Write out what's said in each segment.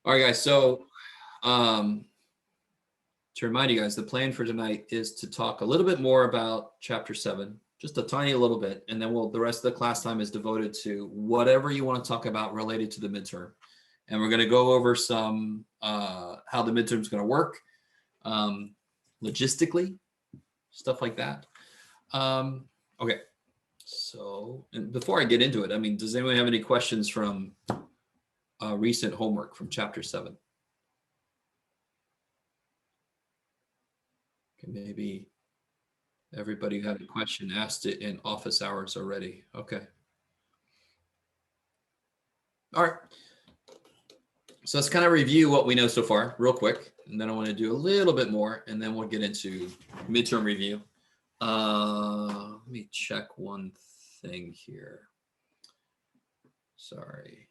All right, guys. So to remind you guys, the plan for tonight is to talk a little bit more about Chapter 7, just a tiny little bit, and then the rest of the class time is devoted to whatever you want to talk about related to the midterm. And we're going to go over some how the midterm is going to work, logistically, stuff like that. Okay. So, and before I get into it, I mean, does anyone have any questions from recent homework from Chapter 7? Okay, maybe everybody who had a question asked it in office hours already. Okay. All right. So let's kind of review what we know so far real quick. And then I want to do a little bit more, and then we'll get into midterm review. Let me check one thing here. Sorry.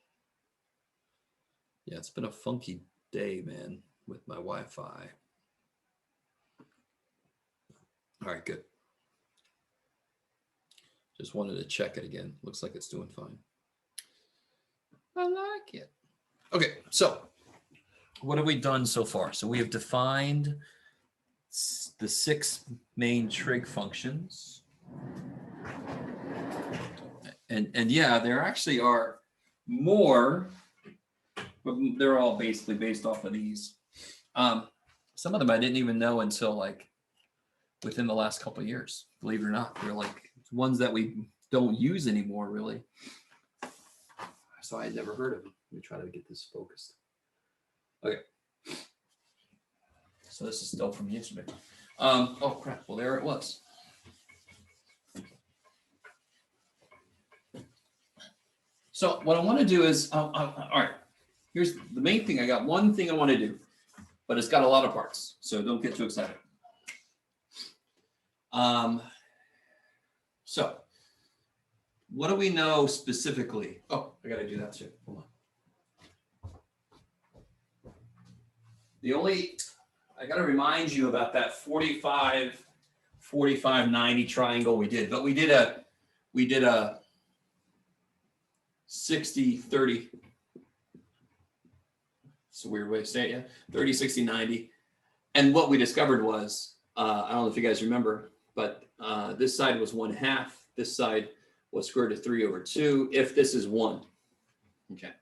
Yeah, it's been a funky day, man, with my Wi-Fi. All right, good. Just wanted to check it again. Looks like it's doing fine. I like it. Okay, so what have we done so far? So we have defined the 6 main trig functions. And yeah, there actually are more, but they're all basically based off of these. Some of them I didn't even know until like within the last couple of years, believe it or not. They're like ones that we don't use anymore, really. So I had never heard of them. Let me try to get this focused. Okay. So this is still from yesterday. Oh crap, well there it was. So what I want to do is, all right, here's the main thing. I got one thing I want to do, but it's got a lot of parts, so don't get too excited. So what do we know specifically? Oh, I got to do that too. Hold on. I got to remind you about that 45, 45, 90 triangle we did, but we did a 60, 30. It's a weird way to say it, yeah. 30, 60, 90. And what we discovered was, I don't know if you guys remember, but this side was 1/2. This side was square root of 3/2 if this is 1. Okay.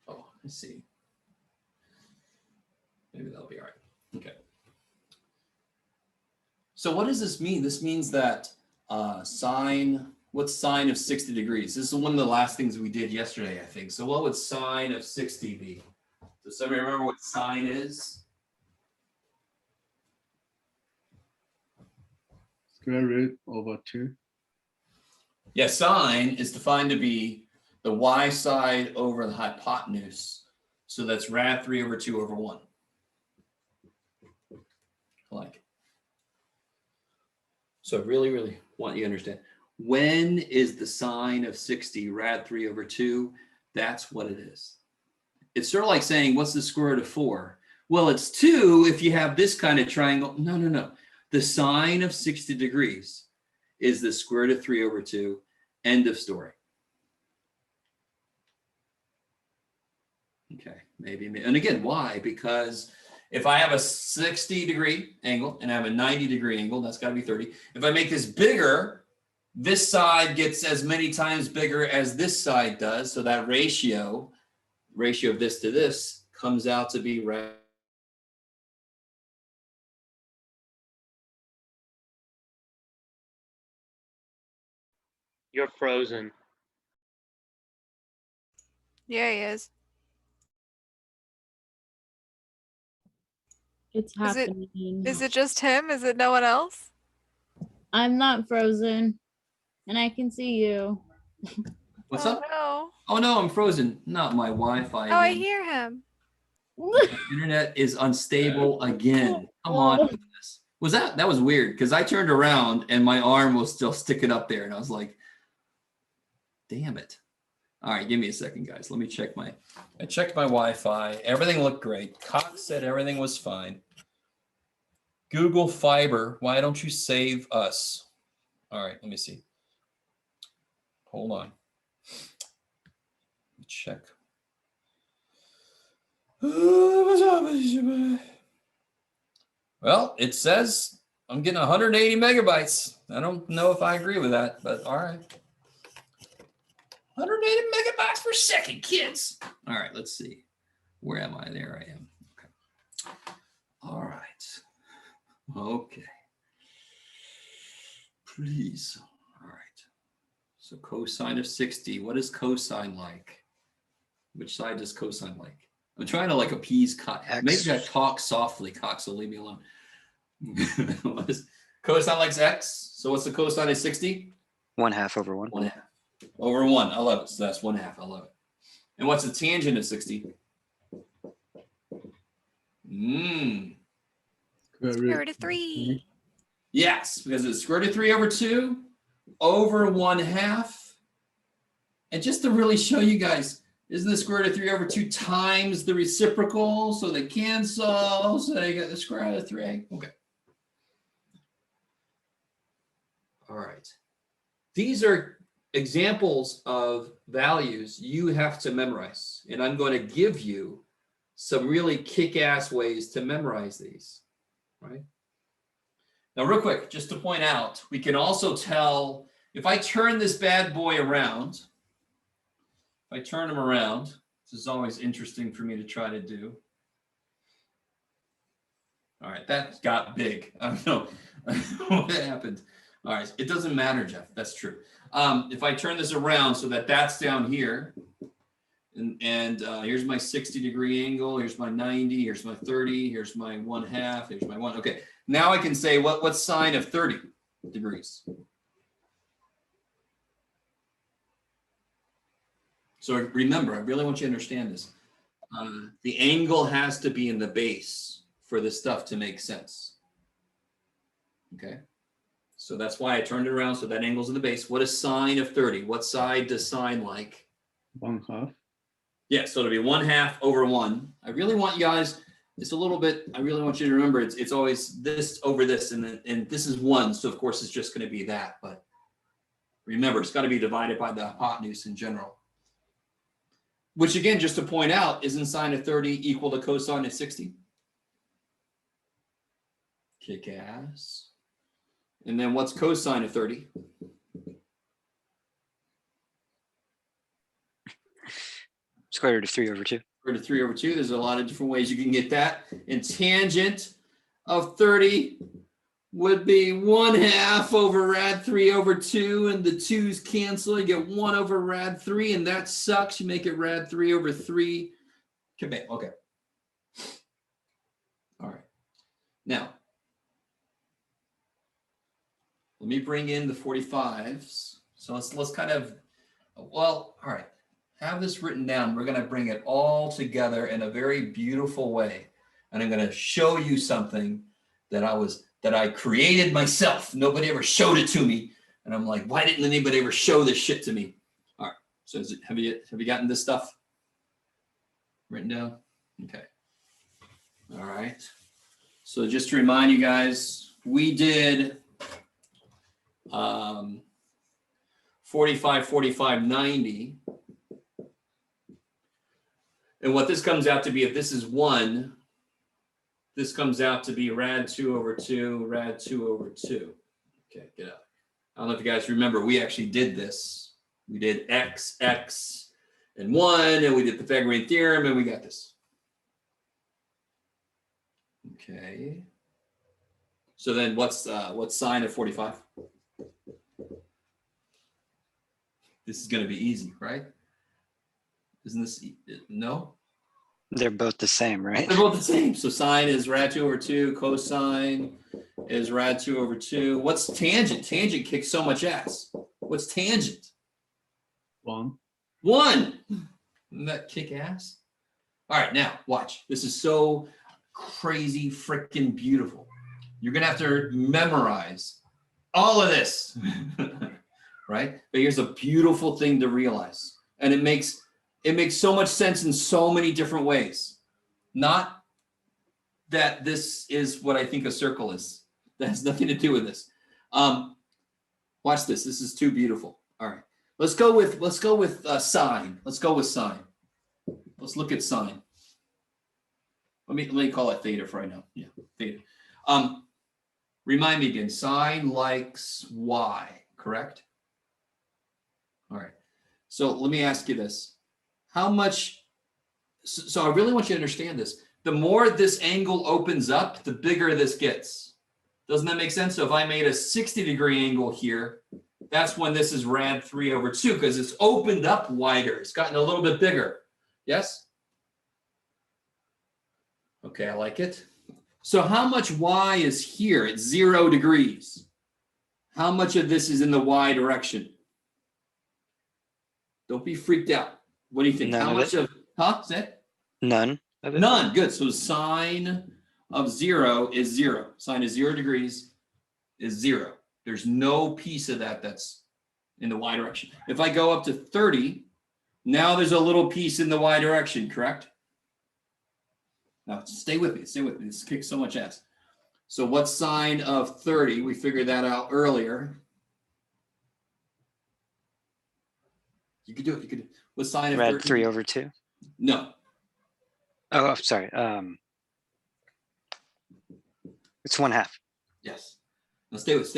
Oh, let's see. Maybe that'll be all right. Okay. So what does this mean? This means that what's sine of 60 degrees? This is one of the last things we did yesterday, I think. So what would sine of 60 be? Does somebody remember what sine is? Square root over 2. Yeah, sine is defined to be the y side over the hypotenuse. So that's rad 3/2/1. Like. So I really, really want you to understand. When is the sine of 60 rad 3/2? That's what it is. It's sort of like saying, what's the square root of 4? Well, it's 2 if you have this kind of triangle. No, no, no. The sine of 60 degrees is the square root of 3/2. End of story. Okay, maybe. And again, why? Because if I have a 60-degree angle and I have a 90-degree angle, that's got to be 30. If I make this bigger, this side gets as many times bigger as this side does. So that ratio of this to this comes out to be rad. You're frozen. Yeah, he is. It's Is it- happening. Is it just him? Is it no one else? I'm not frozen, and I can see you. What's Oh, up? no. Oh no, I'm frozen. Not my Wi-Fi. Oh, I again. hear him. My internet is unstable again. Come on with this. That was weird because I turned around and my arm was still sticking up there and I was like, damn it. All right, give me a second, guys. Let me check I checked my Wi-Fi. Everything looked great. Cox said everything was fine. Google Fiber, why don't you save us? All right, let me see. Hold on. Check Well, it says I'm getting 180 megabytes. I don't know if I agree with that, but all right. 180 megabytes per second, kids. All right, let's see. Where am I? There I am. Okay. All right. Okay. Please. All right. So cosine of 60. What is cosine like? Which side does cosine like? I'm trying to like appease Cox. Maybe I talk softly, Cox, so leave me alone. What is cosine likes x? So what's the cosine of 60? 1/2 over 1. 1/2 over 1. I love it. So that's 1/2. I love it. And what's the tangent of 60? Square Square root of 3. Yes, because it's square root of 3 over 2 over 1/2. And just to really show you guys, isn't the square root of 3 over 2 times the reciprocal? So they cancel. So you get the square root of 3. Okay. All right. These are examples of values you have to memorize. And I'm going to give you some really kick-ass ways to memorize these. Right? Now, real quick, just to point out, we can also tell, if I turn this bad boy around, if I turn him around, this is always interesting for me to try to do. All right, that got big. I don't know what happened. All right, it doesn't matter, Jeff. That's true. If I turn this around so that that's down here, and here's my 60-degree angle, here's my 90, here's my 30, here's my 1/2, here's my 1. Okay, now I can say what's sine of 30 degrees? So remember, I really want you to understand this. The angle has to be in the base for this stuff to make sense. Okay, so that's why I turned it around so that angle's in the base. What is sine of 30? What side does sine like? 1/2. Yeah, so it'll be 1/2 over 1. I really want you guys, it's a little bit, I really want you to remember it's always this over this, and this is 1, so of course it's just going to be that. But remember, it's got to be divided by the hypotenuse in general. Which again, just to point out, isn't sine of 30 equal to cosine of 60? Kick ass. And then what's cosine of 30? Square root of 3 over 2. Square root of 3 over 2. There's a lot of different ways you can get that. And tangent of 30 would be 1/2 over rad 3 over 2, and the 2's cancel. You get 1 over rad 3, and that sucks. You make it rad 3 over 3. Okay. All right. Now, let me bring in the 45s. So let's kind of, well, all right. Have this written down. We're going to bring it all together in a very beautiful way. And I'm going to show you something that I created myself. Nobody ever showed it to me. And I'm like, why didn't anybody ever show this shit to me? All right. So have you gotten this stuff written down? Okay. All right. So just to remind you guys, we did 45, 45, 90. And what this comes out to be, if this is 1, this comes out to be rad 2 over 2, rad 2 over 2. Okay, get out. I don't know if you guys remember, we actually did this. We did x, and 1, and we did the Pythagorean theorem, and we got this. Okay. So then what's sine of 45? This is going to be easy, right? Isn't this, no? They're both the same, right? They're both the same. So sine is rad 2 over 2. Cosine is rad 2 over 2. What's tangent? Tangent kicks so much ass. What's tangent? 1. 1. Doesn't that kick ass? All right, now watch. This is so crazy freaking beautiful. You're going to have to memorize all of this, right? But here's a beautiful thing to realize. And it makes so much sense in so many different ways. Not that this is what I think a circle is. That has nothing to do with this. Watch this. This is too beautiful. All right. Let's go with sine. Let's go with sine. Let's look at sine. Let me call it theta for right now. Yeah, theta. Remind me again, sine likes y, correct? All right. So let me ask you this. How much, so I really want you to understand this. The more this angle opens up, the bigger this gets. Doesn't that make sense? So if I made a 60-degree angle here, that's when this is rad 3/2 because it's opened up wider. It's gotten a little bit bigger. Yes? Okay, I like it. So how much y is here at 0 degrees? How much of this is in the y direction? Don't be freaked out. What do you think? None How of much it. of, huh? Is that? None of it. None. Good. So sine of 0 is 0. Sine of 0 degrees is 0. There's no piece of that that's in the y direction. If I go up to 30, now there's a little piece in the y direction, correct? Now stay with me. Stay with me. This kicks so much ass. So what's sine of 30? We figured that out earlier. You could do it. You could. What's sine of Rad 30? 3/2. No. Oh, sorry. It's 1/2. Yes. Now stay with.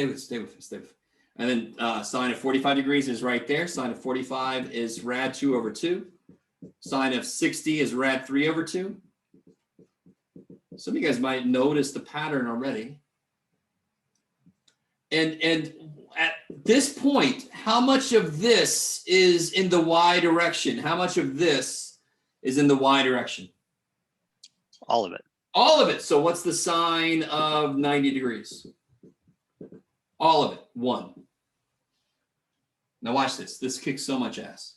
And then sine of 45 degrees is right there. Sine of 45 is rad 2/2. Sine of 60 is rad 3/2. Some of you guys might notice the pattern already. And at this point, how much of this is in the y direction? How much of this is in the y direction? All of it. All of it. So what's the sine of 90 degrees? All of it. 1. Now watch this. This kicks so much ass.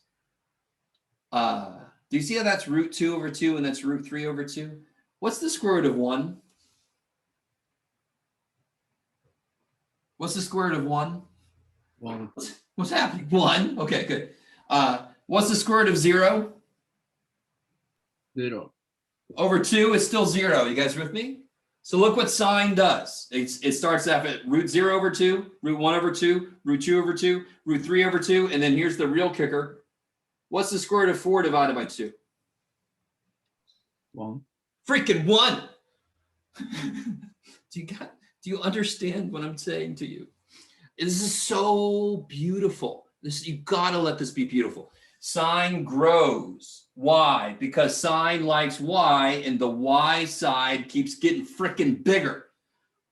Do you see how that's root 2/2 and that's root 3/2? What's the square root of 1? What's the square root of 1? 1. What's happening? 1. Okay, good. What's the square root of 0? 0. Over 2 is still 0. You guys with me? So look what sine does. It starts off at root 0/2, root 1/2, root 2/2, root 3/2, and then here's the real kicker. What's the square root of 4 divided by 2? 1. Freaking 1. Do you understand what I'm saying to you? This is so beautiful. You gotta let this be beautiful. Sine grows. Why? Because sine likes y, and the y side keeps getting freaking bigger.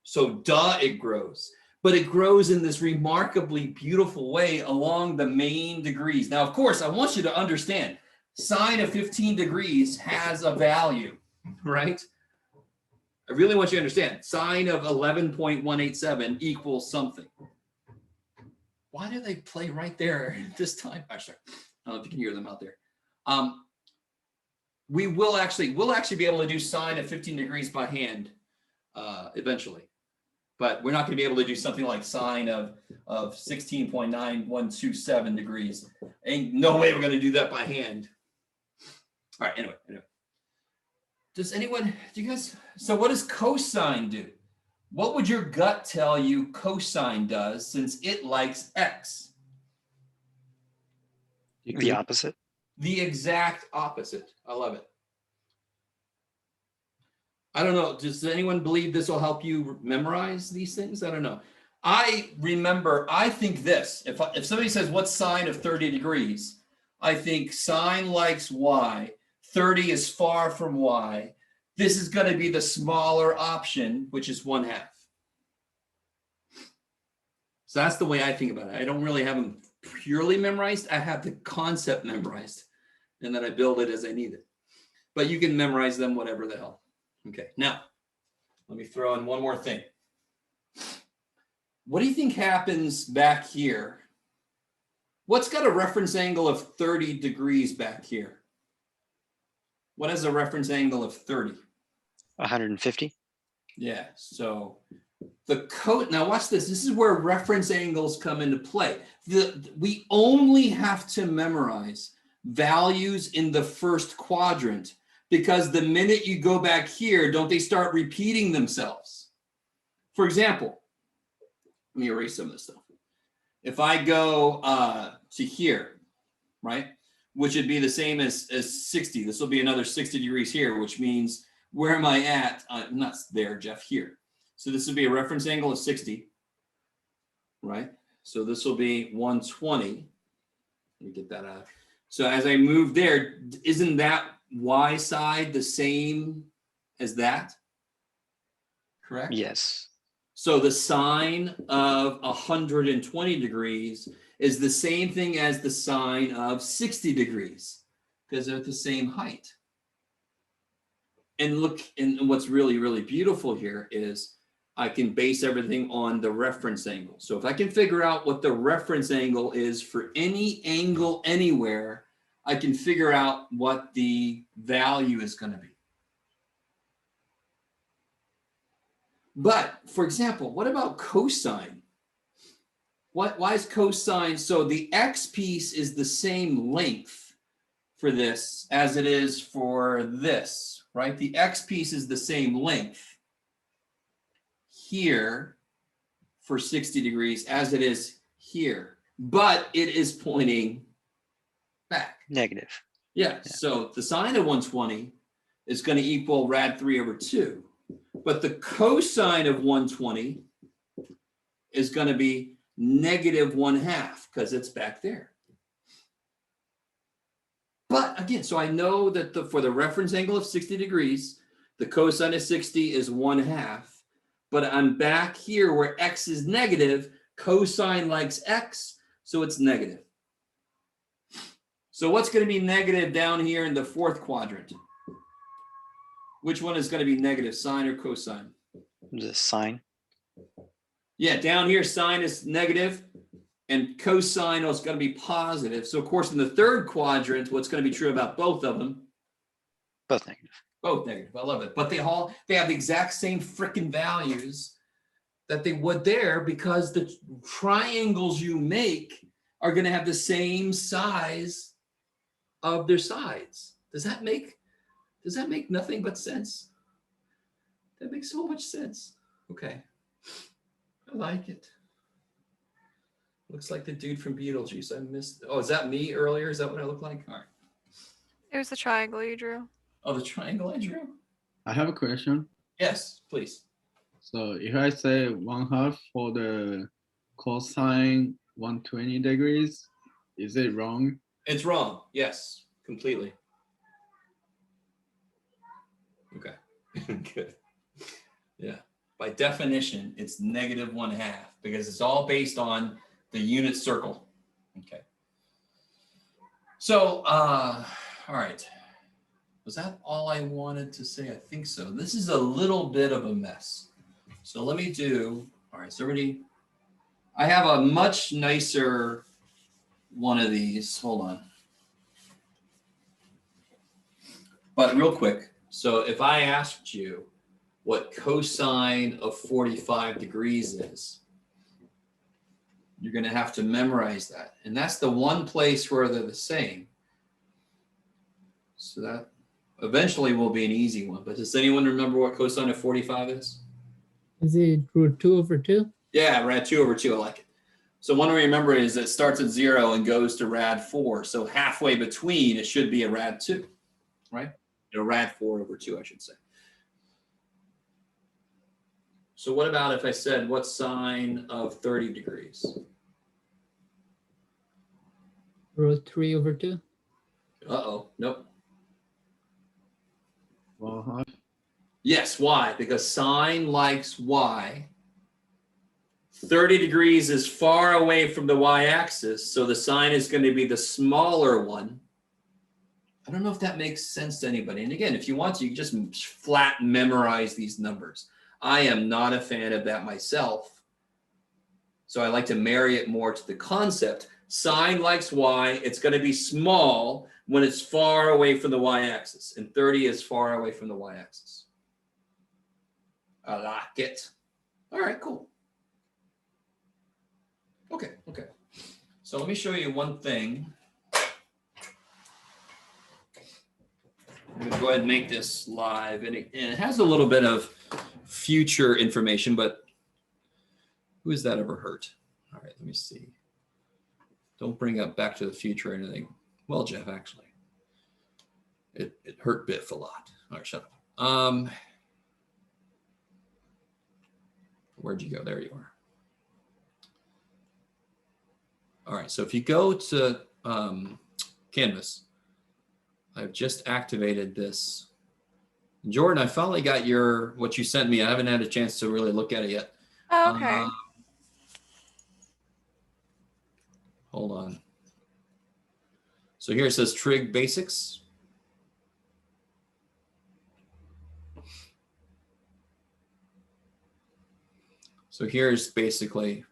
So duh, it grows. But it grows in this remarkably beautiful way along the main degrees. Now, of course, I want you to understand, sine of 15 degrees has a value, right? I really want you to understand, sine of 11.187 equals something. Why do they play right there this time? Actually, I don't know if you can hear them out there. We'll actually be able to do sine of 15 degrees by hand eventually, but we're not going to be able to do something like sine of 16.9127 degrees. Ain't no way we're going to do that by hand. All right. Anyway. Do you guys? So what does cosine do? What would your gut tell you cosine does since it likes x? The opposite. The exact opposite. I love it. I don't know. Does anyone believe this will help you memorize these things? I don't know. I think this. If somebody says, what's sine of 30 degrees? I think sine likes y. 30 is far from y. This is going to be the smaller option, which is 1/2. So that's the way I think about it. I don't really have them purely memorized. I have the concept memorized, and then I build it as I need it. But you can memorize them whatever the hell. Okay, now let me throw in one more thing. What do you think happens back here? What's got a reference angle of 30 degrees back here? What has a reference angle of 30? 150. Yeah, so now watch this. This is where reference angles come into play. We only have to memorize values in the first quadrant because the minute you go back here, don't they start repeating themselves? For example, let me erase some of this stuff. If I go to here, right, which would be the same as 60, this will be another 60 degrees here, which means where am I at? I'm not there, Jeff, here. So this would be a reference angle of 60, right? So this will be 120. Let me get that out. So as I move there, isn't that y side the same as that? Correct? Yes. So the sine of 120 degrees is the same thing as the sine of 60 degrees because they're at the same height. And look, and what's really, really beautiful here is I can base everything on the reference angle. So if I can figure out what the reference angle is for any angle anywhere, I can figure out what the value is going to be. But for example, what about cosine? Why is cosine? So the x piece is the same length for this as it is for this, right? The x piece is the same length here for 60 degrees as it is here, but it is pointing back. Negative. Yeah, so the sine of 120 is going to equal rad 3 over 2, but the cosine of 120 is going to be negative 1/2 because it's back there. But again, so I know that for the reference angle of 60 degrees, the cosine of 60 is 1/2. But I'm back here where x is negative. Cosine likes x, so it's negative. So what's going to be negative down here in the fourth quadrant? Which one is going to be negative, sine or cosine? The sine. Yeah, down here, sine is negative, and cosine is going to be positive. So, of course, in the third quadrant, what's going to be true about both of them? Both negative. Both negative. I love it. But they have the exact same freaking values that they would there because the triangles you make are going to have the same size of their sides. Does that make nothing but sense? That makes so much sense. Okay. I like it. Looks like the dude from Beetlejuice. I missed. Oh, is that me earlier? Is that what I look like? All right. It was the triangle you drew. Oh, the triangle I drew? I have a question. Yes, please. So if I say 1/2 for the cosine 120 degrees, is it wrong? It's wrong. Yes, completely. Okay. Good. Yeah. By definition, it's negative 1/2 because it's all based on the unit circle. Okay. So, all right. Was that all I wanted to say? I think so. This is a little bit of a mess. So let me do, all right, so everybody, I have a much nicer one of these. Hold on. But real quick, so if I asked you what cosine of 45 degrees is, you're going to have to memorize that. And that's the one place where they're the same. So that eventually will be an easy one. But does anyone remember what cosine of 45 is? Is it root 2 over 2? Yeah, rad 2 over 2. I like it. So one way to remember is it starts at 0 and goes to rad 4. So halfway between, it should be a rad 2, right? Rad 4 over 2, I should say. So what about if I said what sine of 30 degrees? Root 3 over 2? Uh-oh, nope. 1/2. Yes, why? Because sine likes y. 30 degrees is far away from the y-axis, so the sine is going to be the smaller one. I don't know if that makes sense to anybody. And again, if you want to, you can just flat memorize these numbers. I am not a fan of that myself. So I like to marry it more to the concept. Sine likes y. It's going to be small when it's far away from the y-axis. And 30 is far away from the y-axis. I like it. All right, cool. Okay. So let me show you one thing. I'm going to go ahead and make this live. And it has a little bit of future information, but who has that ever hurt? All right, let me see. Don't bring up Back to the Future or anything. Well, Jeff, actually. It hurt Biff a lot. All right, shut Where'd you go? There you are. All right, so if you go to Canvas, I've just activated this. Jordan, I finally got what you sent me. I haven't had a chance to really look at it yet. Oh, okay. Hold on. So here it says Trig Basics. So here's basically,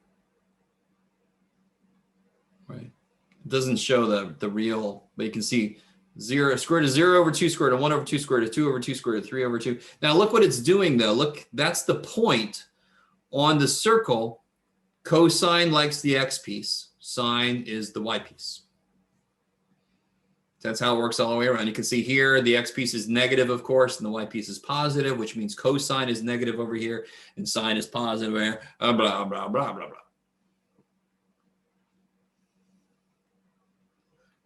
right? It doesn't show the real, but you can see 0 square root of 0 over 2 square root of 1 over 2 square root of 2 over 2 square root of 3 over 2. Now look what it's doing though. Look, that's the point on the circle. Cosine likes the x piece. Sine is the y piece. That's how it works all the way around. You can see here the x piece is negative, of course, and the y piece is positive, which means cosine is negative over here and sine is positive there. Blah, blah, blah, blah, blah.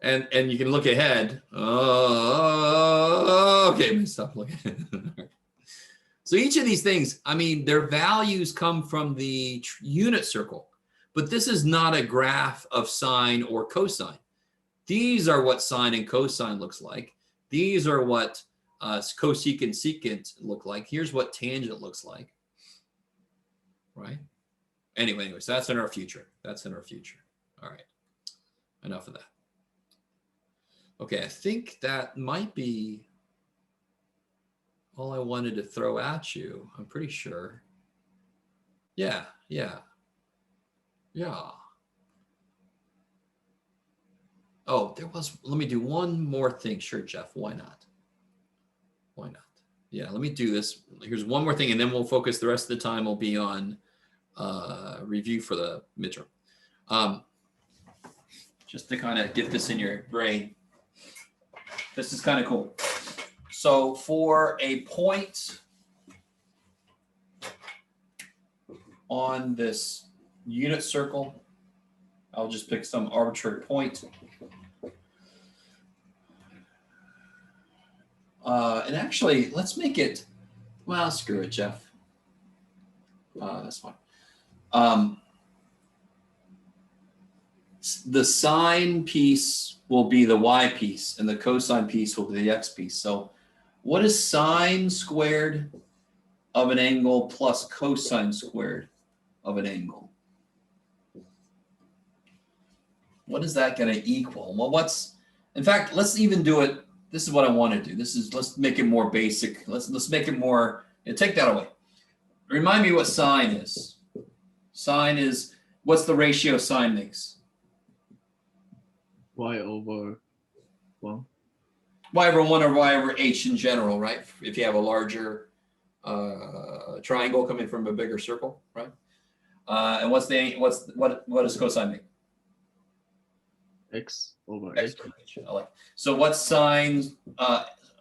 And you can look ahead. Okay, let me stop looking. So each of these things, I mean, their values come from the unit circle, but this is not a graph of sine or cosine. These are what sine and cosine looks like. These are what cosecant, secant look like. Here's what tangent looks like, right? Anyways, that's in our future. That's in our future. All right, enough of that. Okay, I think that might be all I wanted to throw at you. I'm pretty sure. Yeah. Oh, let me do one more thing. Sure, Jeff, why not? Yeah, let me do this. Here's one more thing, and then we'll focus the rest of the time will be on review for the midterm. Just to kind of get this in your brain. This is kind of cool. So for a point on this unit circle, I'll just pick some arbitrary point. And actually, let's make it, well, screw it, Jeff. That's fine. The sine piece will be the y piece, and the cosine piece will be the x piece. So what is sine squared of an angle plus cosine squared of an angle? What is that going to equal? Well, in fact, let's even do it. This is what I want to do. Let's make it more basic. Let's make it more, take that away. Remind me what sine is. Sine is, what's the ratio sine makes? Y over 1. Y over 1 or y over h in general, right? If you have a larger triangle coming from a bigger circle, right? And what does cosine make? X over X H. over h. I like. So what's sine?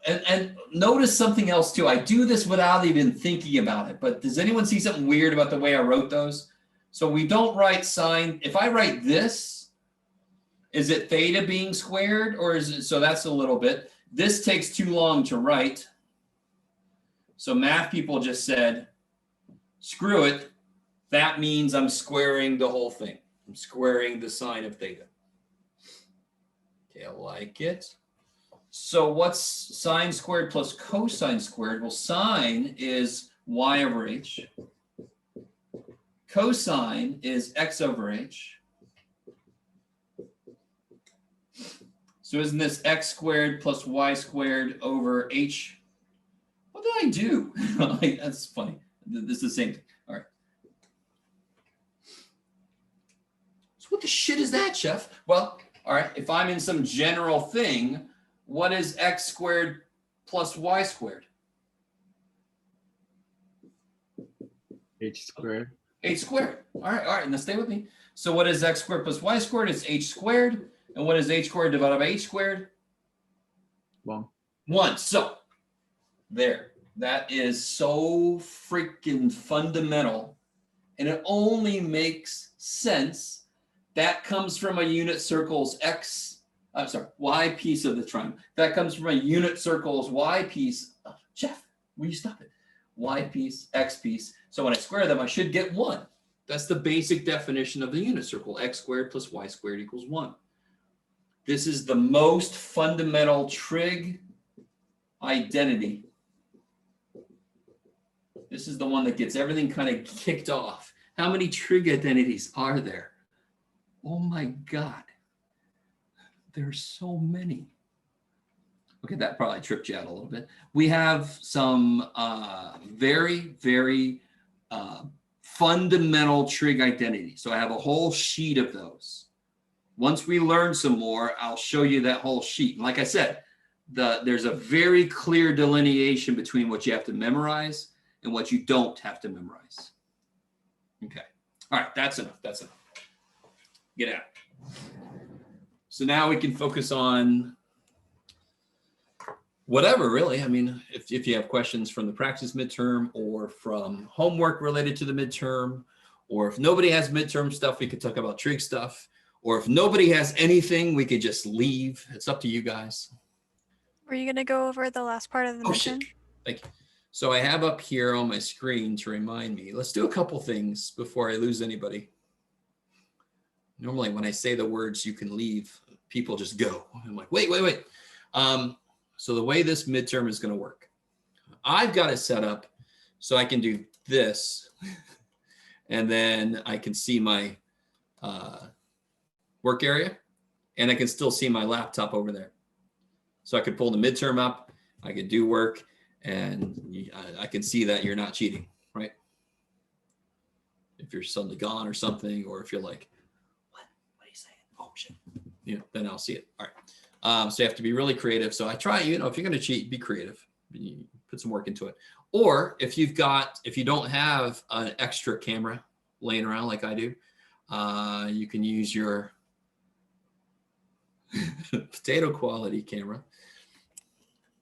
And notice something else too. I do this without even thinking about it. But does anyone see something weird about the way I wrote those? So we don't write sine. If I write this, is it theta being squared, or is it? So that's a little bit. This takes too long to write. So math people just said, screw it. That means I'm squaring the whole thing. I'm squaring the sine of theta. Okay, I like it. So what's sine squared plus cosine squared? Well, sine is y over h. Cosine is x over h. So isn't this x squared plus y squared over h? What did I do? That's funny. This is the same thing. All right. So what the shit is that, Chef? Well, all right, if I'm in some general thing, what is x squared plus y squared? H squared. H squared. All right, now stay with me. So what is x squared plus y squared? It's h squared. And what is h squared divided by h squared? 1. 1. So there. That is so freaking fundamental. And it only makes sense. That comes from a unit circle's y piece of the triangle. That comes from a unit circle's y piece. Oh, Jeff, Will you stop it? Y piece, X piece. So when I square them, I should get 1. That's the basic definition of the unit circle. X squared plus Y squared equals 1. This is the most fundamental trig identity. This is the one that gets everything kind of kicked off. How many trig identities are there? Oh my God. There's so many. Okay, that probably tripped you out a little bit. We have some very, very fundamental trig identities. So I have a whole sheet of those. Once we learn some more, I'll show you that whole sheet. And like I said, there's a very clear delineation between what you have to memorize and what you don't have to memorize. Okay. All right, that's enough. That's enough. Get out. So now we can focus on whatever, really. I mean, if you have questions from the practice midterm or from homework related to the midterm, or if nobody has midterm stuff, we could talk about trig stuff. Or if nobody has anything, we could just leave. It's up to you guys. Were you going to go over the last part of the Oh, midterm? shit. Thank you. So I have up here on my screen to remind me. Let's do a couple things before I lose anybody. Normally, when I say the words, you can leave, people just go. I'm like, wait. So the way this midterm is going to work, I've got it set up so I can do this, and then I can see my work area, and I can still see my laptop over there. So I could pull the midterm up, I could do work, and I can see that you're not cheating, right? If you're suddenly gone or something, or if you're like, what are you saying? Oh shit, then I'll see it. All right. So you have to be really creative. So I try, if you're going to cheat, be creative. You put some work into it. Or if you don't have an extra camera laying around like I do, you can use your potato quality camera.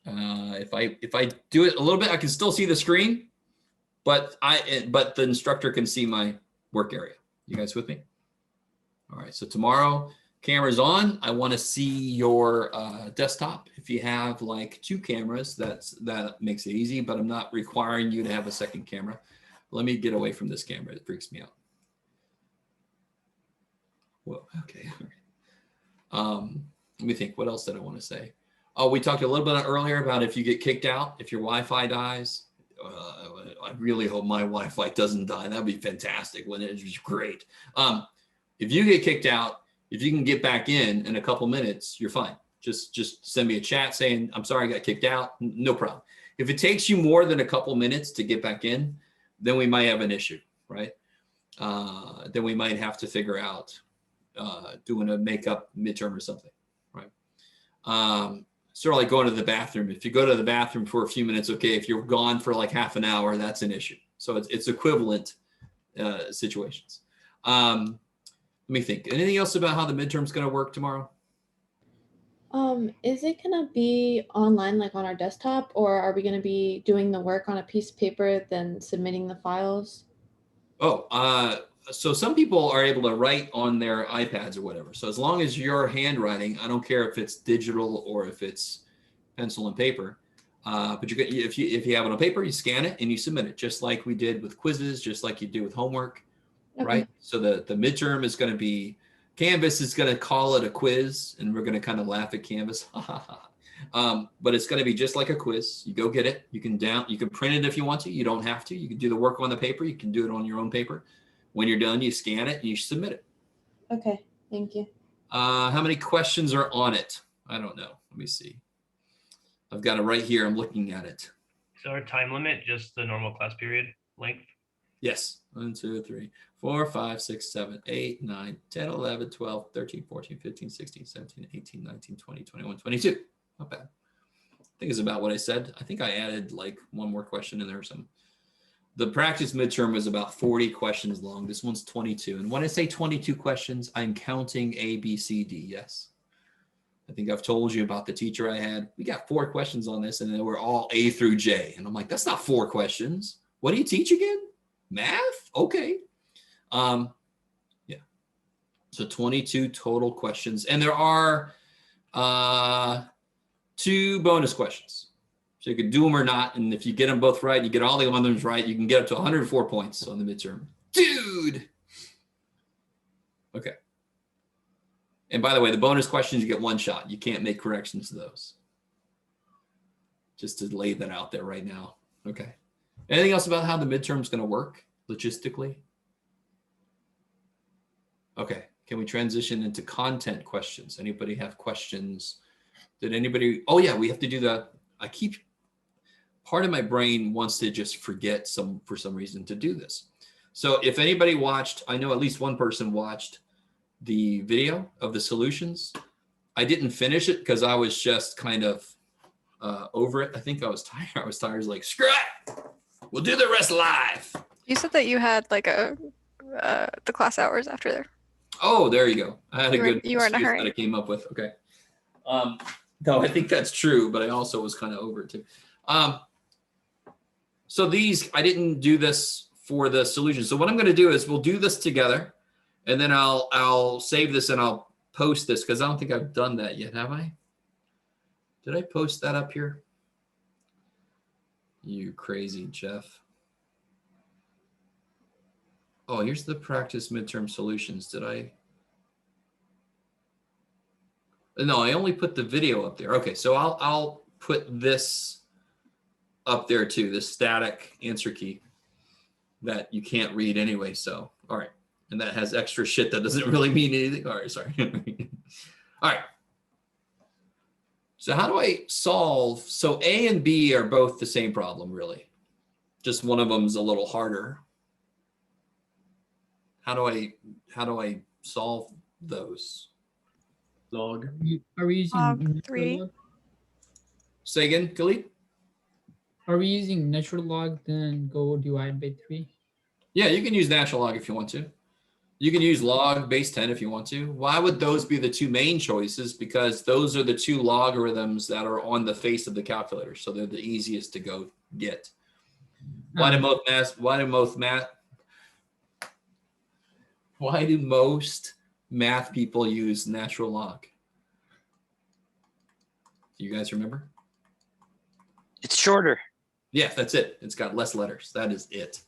If I do it a little bit, I can still see the screen, but the instructor can see my work area. You guys with me? All right. So tomorrow, camera's on. I want to see your desktop. If you have like 2 cameras, that makes it easy, but I'm not requiring you to have a second camera. Let me get away from this camera. It freaks me out. Whoa. Okay. Let me think. What else did I want to say? Oh, we talked a little bit earlier about if you get kicked out, if your Wi-Fi dies. I really hope my Wi-Fi doesn't die. That'd be fantastic. When it's great. If you get kicked out, if you can get back in a couple minutes, you're fine. Just send me a chat saying, I'm sorry, I got kicked out. No problem. If it takes you more than a couple minutes to get back in, then we might have an issue, right? Then we might have to figure out doing a makeup midterm or something, right? Sort of like going to the bathroom. If you go to the bathroom for a few minutes, okay. If you're gone for like half an hour, that's an issue. So it's equivalent situations. Let me think. Anything else about how the midterm's going to work tomorrow? Is it gonna be online, like on our desktop, or are we gonna be doing the work on a piece of paper, then submitting the files? So some people are able to write on their iPads or whatever. So as long as you're handwriting, I don't care if it's digital or if it's pencil and paper. But if you have it on paper, you scan it and you submit it, just like we did with quizzes, just like you do with homework, Okay. right? So the midterm is going to be, Canvas is going to call it a quiz, and we're going to kind of laugh at Canvas. But it's going to be just like a quiz. You go get it. You can print it if you want to. You don't have to. You can do the work on the paper. You can do it on your own paper. When you're done, you scan it and you submit it. Okay, thank you. How many questions are on it? I don't know. Let me see. I've got it right here. I'm looking at it. So our time limit, just the normal class period length? Yes. 1, 2, 3, 4, 5, 6, 7, 8, 9, 10, 11, 12, 13, 14, 15, 16, 17, 18, 19, 20, 21, 22. Not bad. I think it's about what I said. I think I added like one more question in there or something. The practice midterm was about 40 questions long. This one's 22. And when I say 22 questions, I'm counting A, B, C, D. Yes. I think I've told you about the teacher I had. We got 4 questions on this, and they were all A through J. And I'm like, that's not 4 questions. What do you teach again? Math? Okay. Yeah. So 22 total questions. And there are 2 bonus questions. So you could do them or not. And if you get them both right, you get all the others right, you can get up to 104 points on the midterm. Dude. Okay. And by the way, the bonus questions, you get one shot. You can't make corrections to those. Just to lay that out there right now. Okay. Anything else about how the midterm is going to work logistically? Okay. Can we transition into content questions? Anybody have questions? Did anybody? Oh yeah, we have to do that. I keep, part of my brain wants to just forget for some reason to do this. So if anybody watched, I know at least one person watched the video of the solutions. I didn't finish it because I was just kind of over it. I think I was tired. I was tired. I was like, screw it. We'll do the rest live. You said that you had like the class hours after there. Oh, there you go. I had a good You were in a excuse hurry. that I came up with. Okay. No, I think that's true, but I also was kind of over it too. So these, I didn't do this for the solution. So what I'm going to do is we'll do this together, and then I'll save this and I'll post this because I don't think I've done that yet, have I? Did I post that up here? You crazy Jeff. Oh, here's the practice midterm solutions. Did I? No, I only put the video up there. Okay, so I'll put this up there too, this static answer key that you can't read anyway. So, all right. And that has extra shit that doesn't really mean anything. All right, sorry. All right. So how do I solve? So A and B are both the same problem, really. Just one of them is a little harder. How do I solve those? Log. Are we using Log natural 3. log? Say again, Khalid? Are we using natural log, then go divide by 3? Yeah, you can use natural log if you want to. You can use log base 10 if you want to. Why would those be the two main choices? Because those are the two logarithms that are on the face of the calculator. So they're the easiest to go get. Why do most math people use natural log? Do you guys remember? It's shorter. Yeah, that's it. It's got less letters. That is it.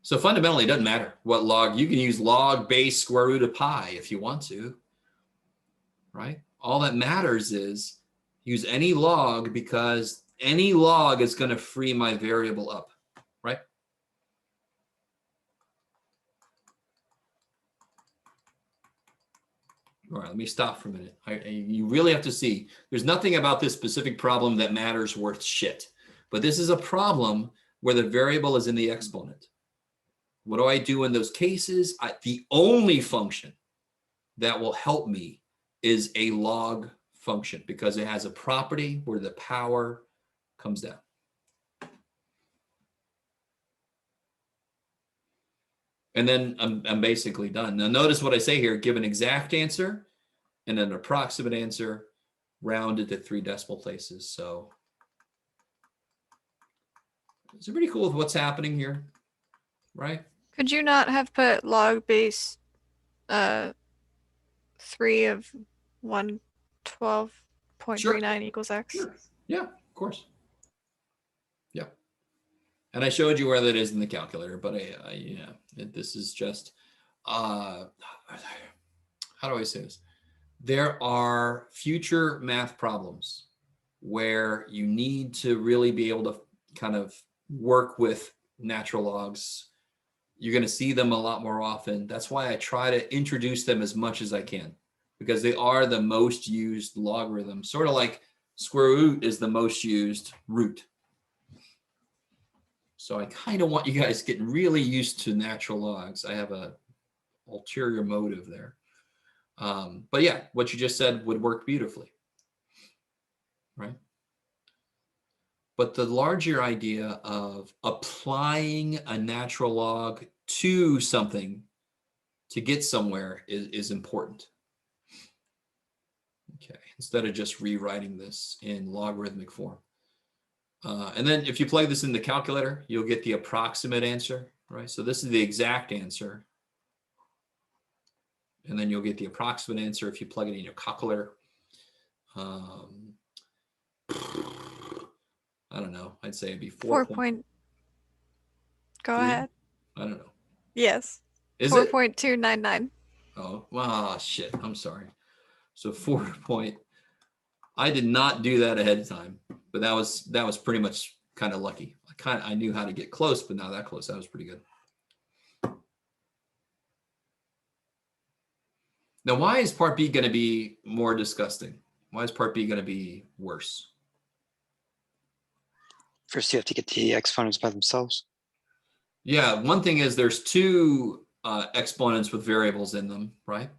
So fundamentally, it doesn't matter what log. You can use log base square root of pi if you want to, right? All that matters is use any log because any log is going to free my variable up, right? All right, let me stop for a minute. You really have to see. There's nothing about this specific problem that matters worth shit. But this is a problem where the variable is in the exponent. What do I do in those cases? The only function that will help me is a log function because it has a property where the power comes down. And then I'm basically done. Now notice what I say here, give an exact answer and an approximate answer rounded to 3 decimal places. So it's pretty cool with what's happening here, right? Could you not have put log base 3 of 112.39 equals x? Sure. Yeah, of course. Yeah. And I showed you where that is in the calculator, but this is just, how do I say this? There are future math problems where you need to really be able to kind of work with natural logs. You're going to see them a lot more often. That's why I try to introduce them as much as I can because they are the most used logarithm, sort of like square root is the most used root. So I kind of want you guys getting really used to natural logs. I have a ulterior motive there. But yeah, what you just said would work beautifully, right? But the larger idea of applying a natural log to something to get somewhere is important. Okay, instead of just rewriting this in logarithmic form. And then if you plug this in the calculator, you'll get the approximate answer, right? So this is the exact answer. And then you'll get the approximate answer if you plug it in your calculator. I don't know. I'd say it'd be 4 4. point. Go Three? ahead. I don't know. Yes. Is it? 4.299. Oh, well, shit. I'm sorry. So 4 point. I did not do that ahead of time, but that was pretty much kind of lucky. I knew how to get close, but not that close. That was pretty good. Now, why is part B going to be more disgusting? Why is part B going to be worse? First, you have to get the exponents by themselves. Yeah, one thing is there's two exponents with variables in them, right?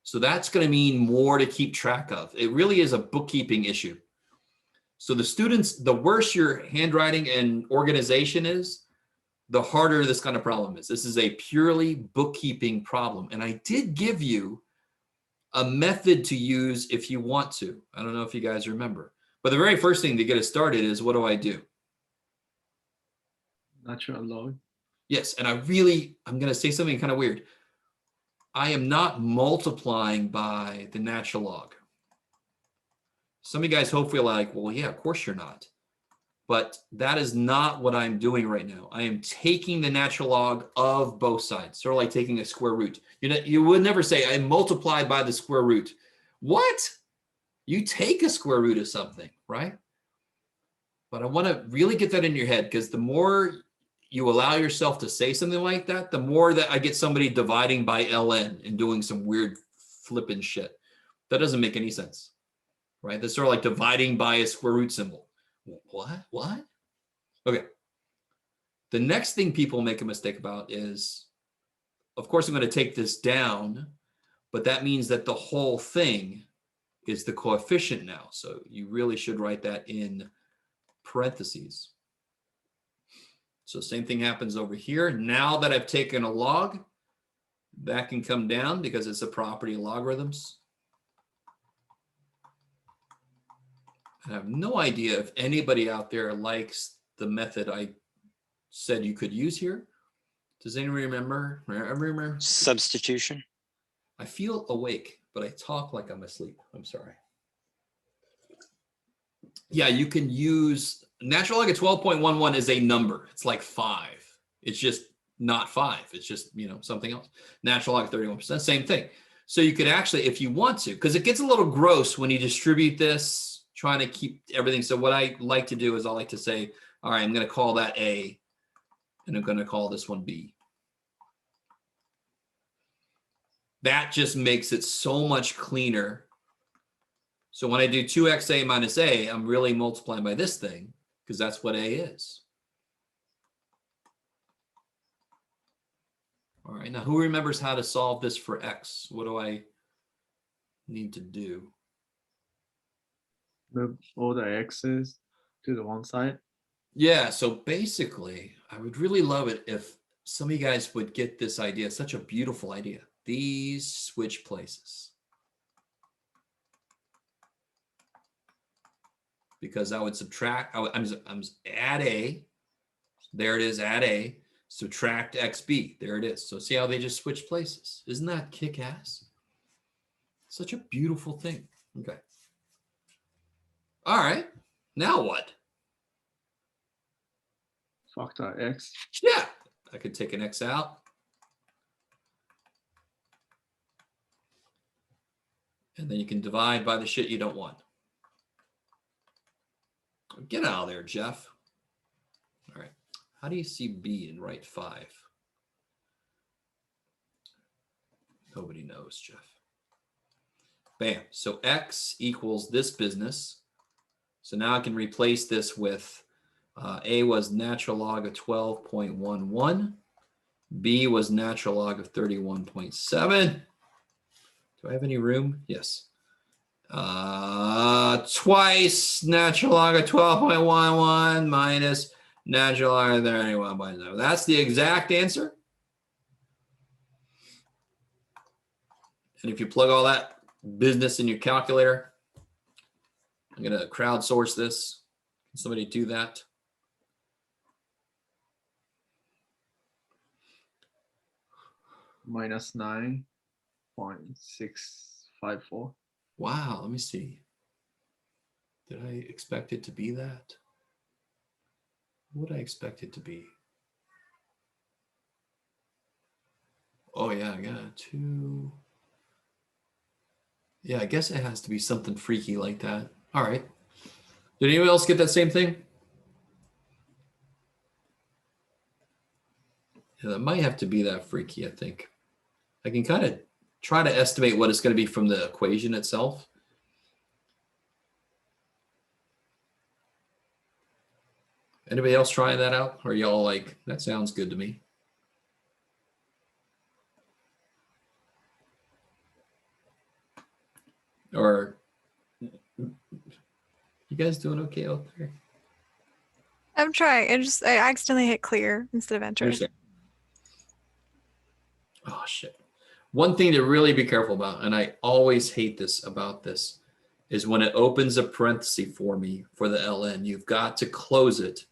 So that's going to mean more to keep track of. It really is a bookkeeping issue. So the students, the worse your handwriting and organization is, the harder this kind of problem is. This is a purely bookkeeping problem. And I did give you a method to use if you want to. I don't know if you guys remember. But the very first thing to get us started is, what do? Natural log. Yes, and I'm going to say something kind of weird. I am not multiplying by the natural log. Some of you guys hopefully are like, well, yeah, of course you're not. But that is not what I'm doing right now. I am taking the natural log of both sides, sort of like taking a square root. You would never say I multiply by the square root. What? You take a square root of something, right? But I want to really get that in your head, because the more you allow yourself to say something like that, the more that I get somebody dividing by ln and doing some weird flipping shit. That doesn't make any sense, right? That's sort of like dividing by a square root symbol. What? Okay. The next thing people make a mistake about is, of course, I'm going to take this down, but that means that the whole thing is the coefficient now. So you really should write that in parentheses. So same thing happens over here. Now that I've taken a log, that can come down because it's a property of logarithms. I have no idea if anybody out there likes the method I said you could use here. Does anyone remember? Substitution. I feel awake, but I talk like I'm asleep. I'm sorry. Yeah, you can use natural log of 12.11 is a number. It's like 5. It's just not 5. It's just, something else. Natural log of 31%, same thing. So you could actually, if you want to, because it gets a little gross when you distribute this, trying to keep everything. So what I like to do is I like to say, all right, I'm going to call that A, and I'm going to call this one B. That just makes it so much cleaner. So when I do 2xa minus A, I'm really multiplying by this thing, because that's what A is. All right, now who remembers how to solve this for X? What do I need to do? Move all the x's to the one side. Yeah, so basically, I would really love it if some of you guys would get this idea. It's such a beautiful idea. These switch places. Because I would subtract, I'm add A. There it is, add A. Subtract XB. There it is. So see how they just switch places? Isn't that kick-ass? Such a beautiful thing. Okay. All right. Now what? Factor x. Yeah. I could take an X out. And then you can divide by the shit you don't want. Get out of there, Jeff. All right. How do you see B and write 5? Nobody knows, Jeff. Bam. So X equals this business. So now I can replace this with A was natural log of 12.11. B was natural log of 31.7. Do I have any room? Yes. Twice natural log of 12.11 minus natural log of 31.7. That's the exact answer. And if you plug all that business in your calculator, I'm going to crowdsource this. Can somebody do that? Minus 9.654. Wow, let me see. Did I expect it to be that? What would I expect it to be? Oh yeah, I got 2. Yeah, I guess it has to be something freaky like that. All right. Did anyone else get that same thing? Yeah, that might have to be that freaky, I think. I can kind of try to estimate what it's going to be from the equation itself. Anybody else trying that out? Or y'all like, that sounds good to me? Or you guys doing okay out there? I'm trying. I accidentally hit clear instead of enter. Understand. Oh shit. One thing to really be careful about, and I always hate this about this, is when it opens a parenthesis for me for the ln, you've got to close it.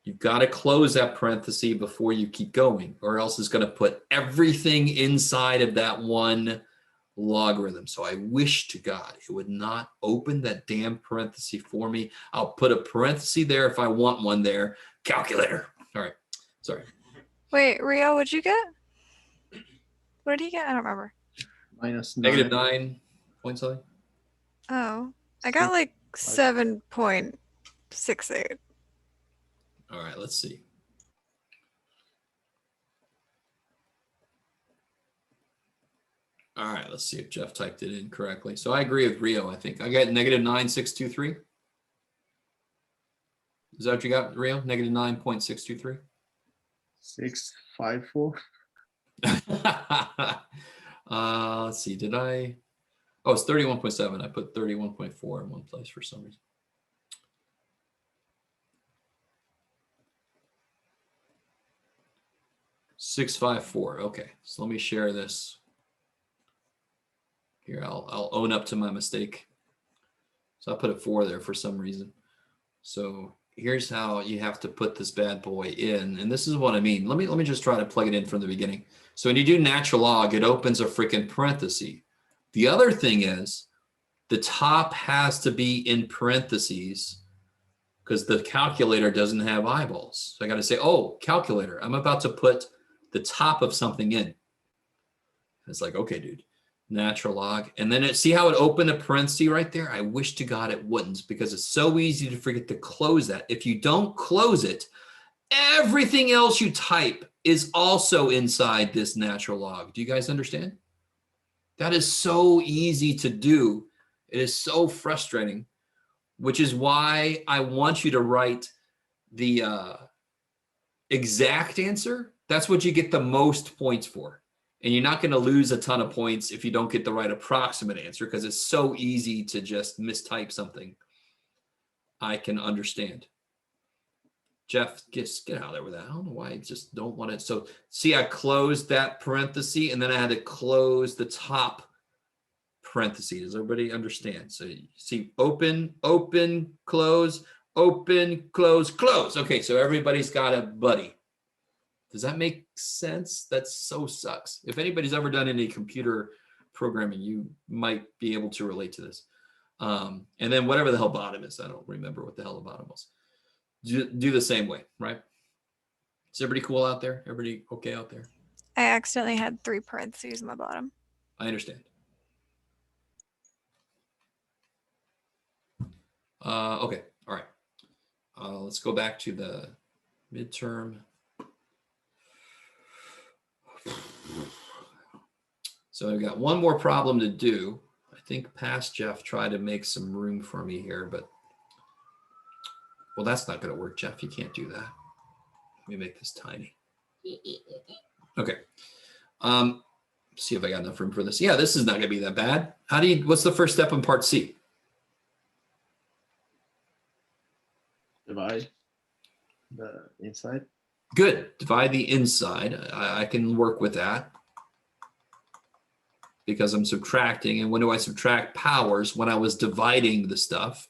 You've got to close that parenthesis before you keep going, or else it's going to put everything inside of that one logarithm. So I wish to God it would not open that damn parenthesis for me. I'll put a parenthesis there if I want one there. Calculator. All right. Sorry. Wait, Rio, what'd you get? What did he get? I don't remember. -9. -9 point something. Oh, I got like 7.68. All right, let's see. All right, let's see if Jeff typed it in correctly. So I agree with Rio, I think. I got -9.623. Is that what you got, Rio? -9.623? 654. Let's see, did I? Oh, it's 31.7. I put 31.4 in one place for some reason. $654. Okay, so let me share this. Here, I'll own up to my mistake. So I put a 4 there for some reason. So here's how you have to put this bad boy in, and this is what I mean. Let me just try to plug it in from the beginning. So when you do natural log, it opens a freaking parenthesis. The other thing is the top has to be in parentheses because the calculator doesn't have eyeballs. So I got to say, oh, calculator, I'm about to put the top of something in. And it's like, okay, dude, natural log. And then see how it opened a parenthesis right there? I wish to God it wouldn't, because it's so easy to forget to close that. If you don't close it, everything else you type is also inside this natural log. Do you guys understand? That is so easy to do. It is so frustrating, which is why I want you to write the exact answer. That's what you get the most points for. And you're not going to lose a ton of points if you don't get the right approximate answer, because it's so easy to just mistype something. I can understand. Jeff, just get out of there with that. I don't know why I just don't want it. So see, I closed that parenthesis and then I had to close the top parenthesis. Does everybody understand? So you see, open, open, close, open, close, close. Okay, so everybody's got a buddy. Does that make sense? That so sucks. If anybody's ever done any computer programming, you might be able to relate to this. And then whatever the hell bottom is, I don't remember what the hell the bottom was. Do the same way, right? Is everybody cool out there? Everybody okay out there? I accidentally had 3 parentheses in the bottom. I understand. Okay, all right. Let's go back to the midterm. So I've got one more problem to do. I think past Jeff tried to make some room for me here, but well, that's not going to work, Jeff. You can't do that. Let me make this tiny. Okay. See if I got enough room for this. Yeah, this is not going to be that bad. What's the first step in part C? Divide the inside. Good. Divide the inside. I can work with that because I'm subtracting. And when do I subtract powers? When I was dividing the stuff.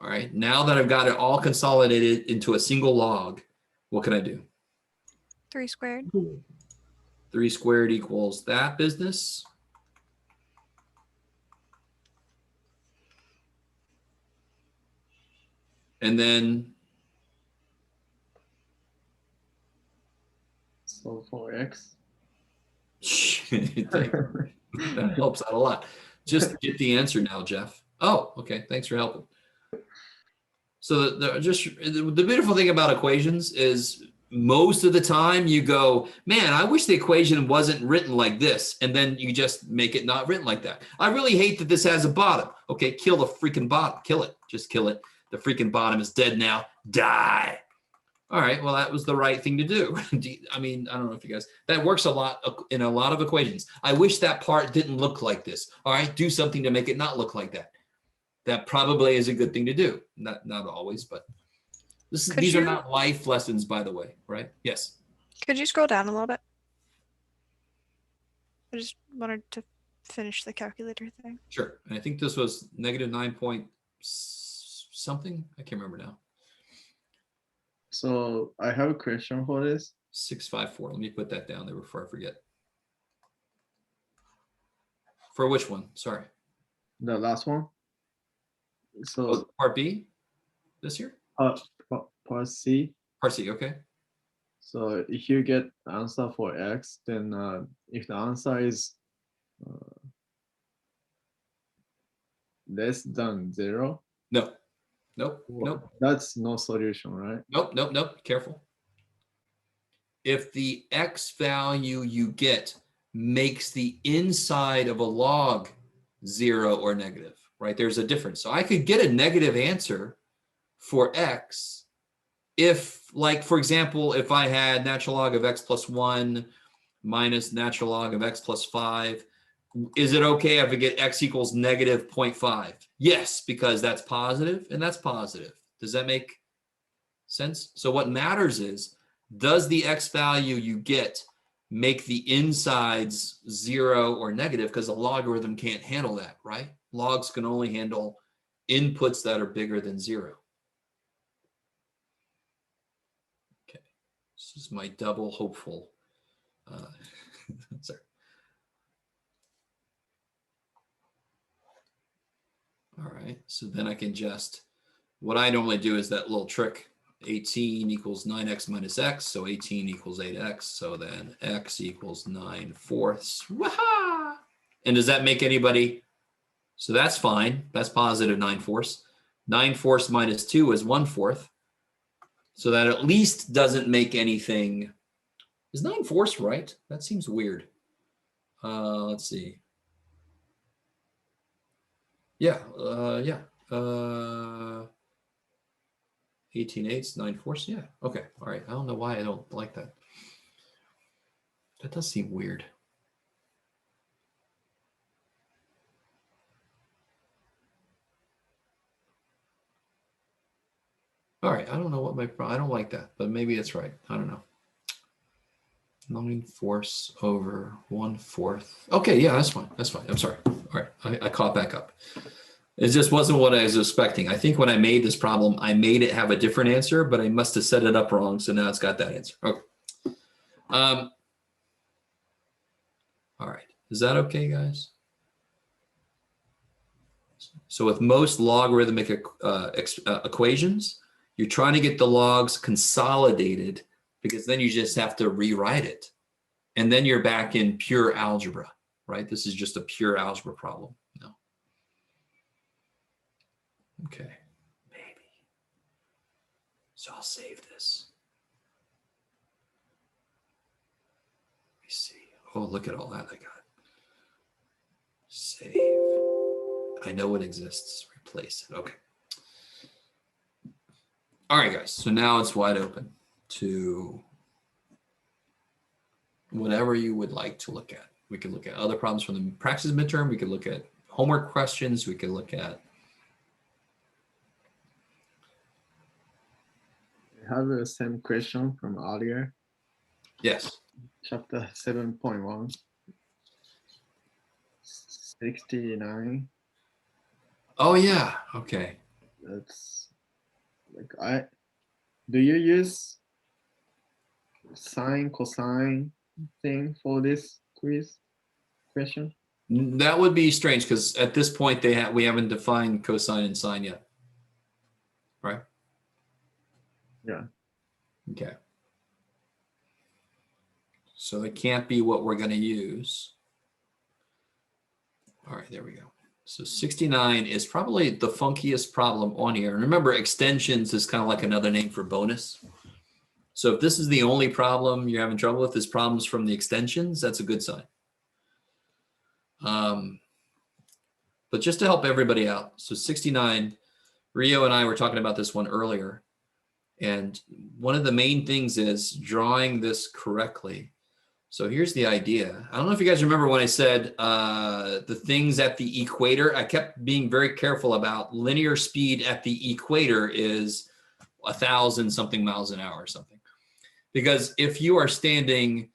All right. Now that I've got it all consolidated into a single log, what can I do? 3 squared. 3 squared equals that business. And then, So for x. that helps out a lot. Just get the answer now, Jeff. Oh, okay. Thanks for helping. So the beautiful thing about equations is most of the time you go, man, I wish the equation wasn't written like this. And then you just make it not written like that. I really hate that this has a bottom. Okay, kill the freaking bottom. Kill it. Just kill it. The freaking bottom is dead now. Die. All right, well, that was the right thing to do. I mean, I don't know if you guys, that works a lot in a lot of equations. I wish that part didn't look like this. All right, do something to make it not look like that. That probably is a good thing to do. Not always, but these are not life lessons, by the way, right? Yes. Could you scroll down a little bit? I just wanted to finish the calculator thing. Sure. And I think this was negative 9 point something. I can't remember now. So I have a question for this. 654. Let me put that down there before I forget. For which one? Sorry. The last one. So Part B this year? part C. Part C, okay. So if you get the answer for x, then if the answer is less than 0, No. Nope. that's no solution, right? Nope. Careful. If the x value you get makes the inside of a log 0 or negative, right? There's a difference. So I could get a negative answer for x if, like, for example, if I had natural log of x plus 1 minus natural log of x plus 5, is it okay if I get x equals negative 0.5? Yes, because that's positive and that's positive. Does that make sense? So what matters is, does the x value you get make the insides 0 or negative? Because the logarithm can't handle that, right? Logs can only handle inputs that are bigger than 0. Okay, this is my double hopeful. Sorry. All right, so then I can just, what I normally do is that little trick, 18 equals 9x minus x, so 18 equals 8x, so then x equals 9/4. Waha! And does that make anybody, so that's fine, that's positive 9/4. 9/4 minus 2 is 1/4. So that at least doesn't make anything, is 9/4 right? That seems weird. Let's see. Yeah. 18/8, 9/4. Yeah. Okay. All right. I don't know why I don't like that. That does seem weird. All right. I don't know what I don't like that, but maybe it's right. I don't know. 9/4 over 1/4. Okay. Yeah, that's fine. That's fine. I'm sorry. All right. I caught back up. It just wasn't what I was expecting. I think when I made this problem, I made it have a different answer, but I must have set it up wrong. So now it's got that answer. Okay. All right. Is that okay, guys? So with most logarithmic equations, you're trying to get the logs consolidated because then you just have to rewrite it. And then you're back in pure algebra, right? This is just a pure algebra problem. No. Okay, maybe. So I'll save this. Let me see. Oh, look at all that I got. Save. I know it exists. Replace it. Okay. All right, guys. So now it's wide open to whatever you would like to look at. We could look at other problems from the practice midterm. We could look at homework questions. We could look at. I have the same question from earlier. Yes. Chapter 7.1. 69. Oh yeah. Okay. That's like do you use sine cosine thing for this question? That would be strange because at this point we haven't defined cosine and sine yet, right? Yeah. Okay. So it can't be what we're going to use. All right, there we go. So 69 is probably the funkiest problem on here. And remember, extensions is kind of like another name for bonus. So if this is the only problem you're having trouble with is problems from the extensions, that's a good sign. But just to help everybody out, so 69, Rio and I were talking about this one earlier. And one of the main things is drawing this correctly. So here's the idea. I don't know if you guys remember when I said the things at the equator. I kept being very careful about linear speed at the equator is 1,000 something miles an hour or something. Because if you are standing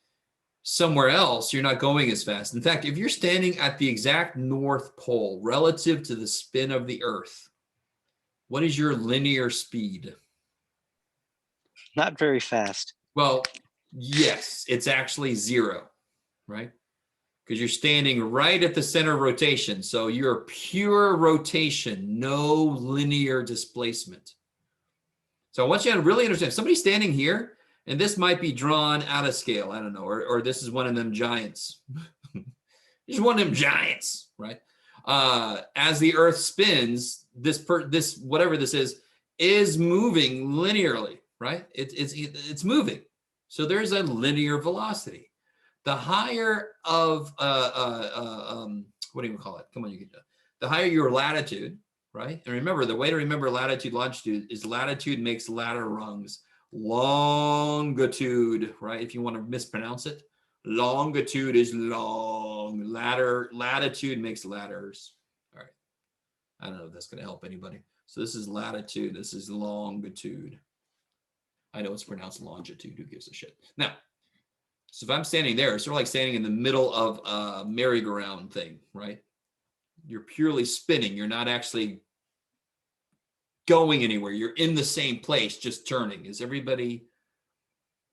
somewhere else, you're not going as fast. In fact, if you're standing at the exact North Pole relative to the spin of the Earth, what is your linear speed? Not very fast. Well, yes, it's actually 0, right? Because you're standing right at the center of rotation. So you're pure rotation, no linear displacement. So I want you to really understand, if somebody's standing here, and this might be drawn out of scale, I don't know, or this is one of them giants. This is one of them giants, right? As the Earth spins, this whatever this is moving linearly, right? It's moving. So there's a linear velocity. The higher of what do you call it? Come on, you get that. The higher your latitude, right? And remember, the way to remember latitude, longitude is latitude makes ladder rungs. Longitude, right? If you want to mispronounce it, longitude is long. Latitude makes ladders. All right. I don't know if that's going to help anybody. So this is latitude. This is longitude. I know it's pronounced longitude. Who gives a shit? Now, so if I'm standing there, it's sort of like standing in the middle of a merry-go-round thing, right? You're purely spinning. You're not actually going anywhere. You're in the same place, just turning. Is everybody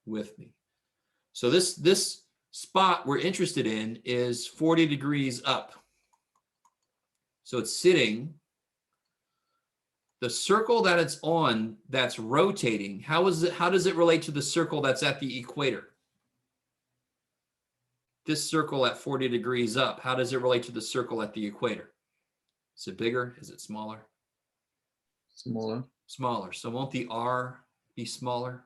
with me? So this spot we're interested in is 40 degrees up. So it's sitting. The circle that it's on that's rotating, how does it relate to the circle that's at the equator? This circle at 40 degrees up, how does it relate to the circle at the equator? Is it bigger? Is it smaller? Smaller. Smaller. So won't the R be smaller?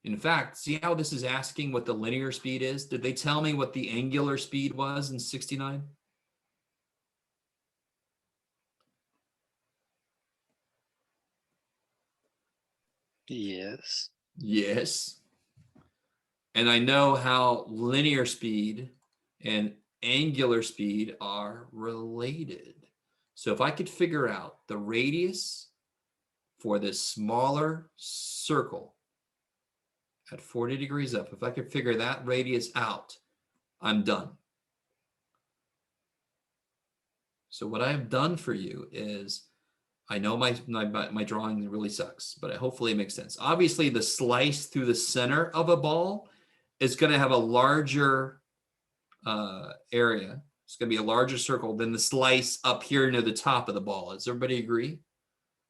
In fact, see how this is asking what the linear speed is? Did they tell me what the angular speed was in 69? Yes. Yes. And I know how linear speed and angular speed are related. So if I could figure out the radius for this smaller circle at 40 degrees up, if I could figure that radius out, I'm done. So what I've done for you is, I know my drawing really sucks, but hopefully it makes sense. Obviously, the slice through the center of a ball is going to have a larger area. It's going to be a larger circle than the slice up here near the top of the ball. Does everybody agree?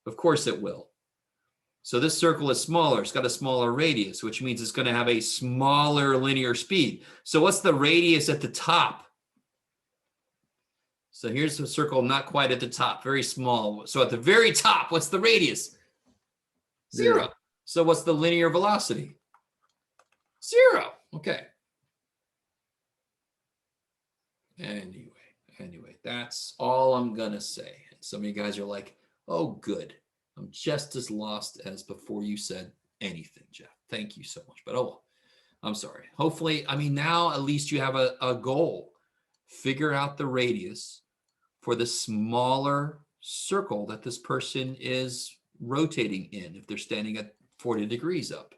Of course it will. So this circle is smaller. It's got a smaller radius, which means it's going to have a smaller linear speed. So what's the radius at the top? So here's the circle not quite at the top, very small. So at the very top, what's the radius? 0. So what's the linear velocity? 0. Okay. Anyway, that's all I'm going to say. Some of you guys are like, oh, good. I'm just as lost as before you said anything, Jeff. Thank you so much. But oh, well, I'm sorry. Hopefully, I mean, now at least you have a goal. Figure out the radius for the smaller circle that this person is rotating in. If they're standing at 40 degrees up,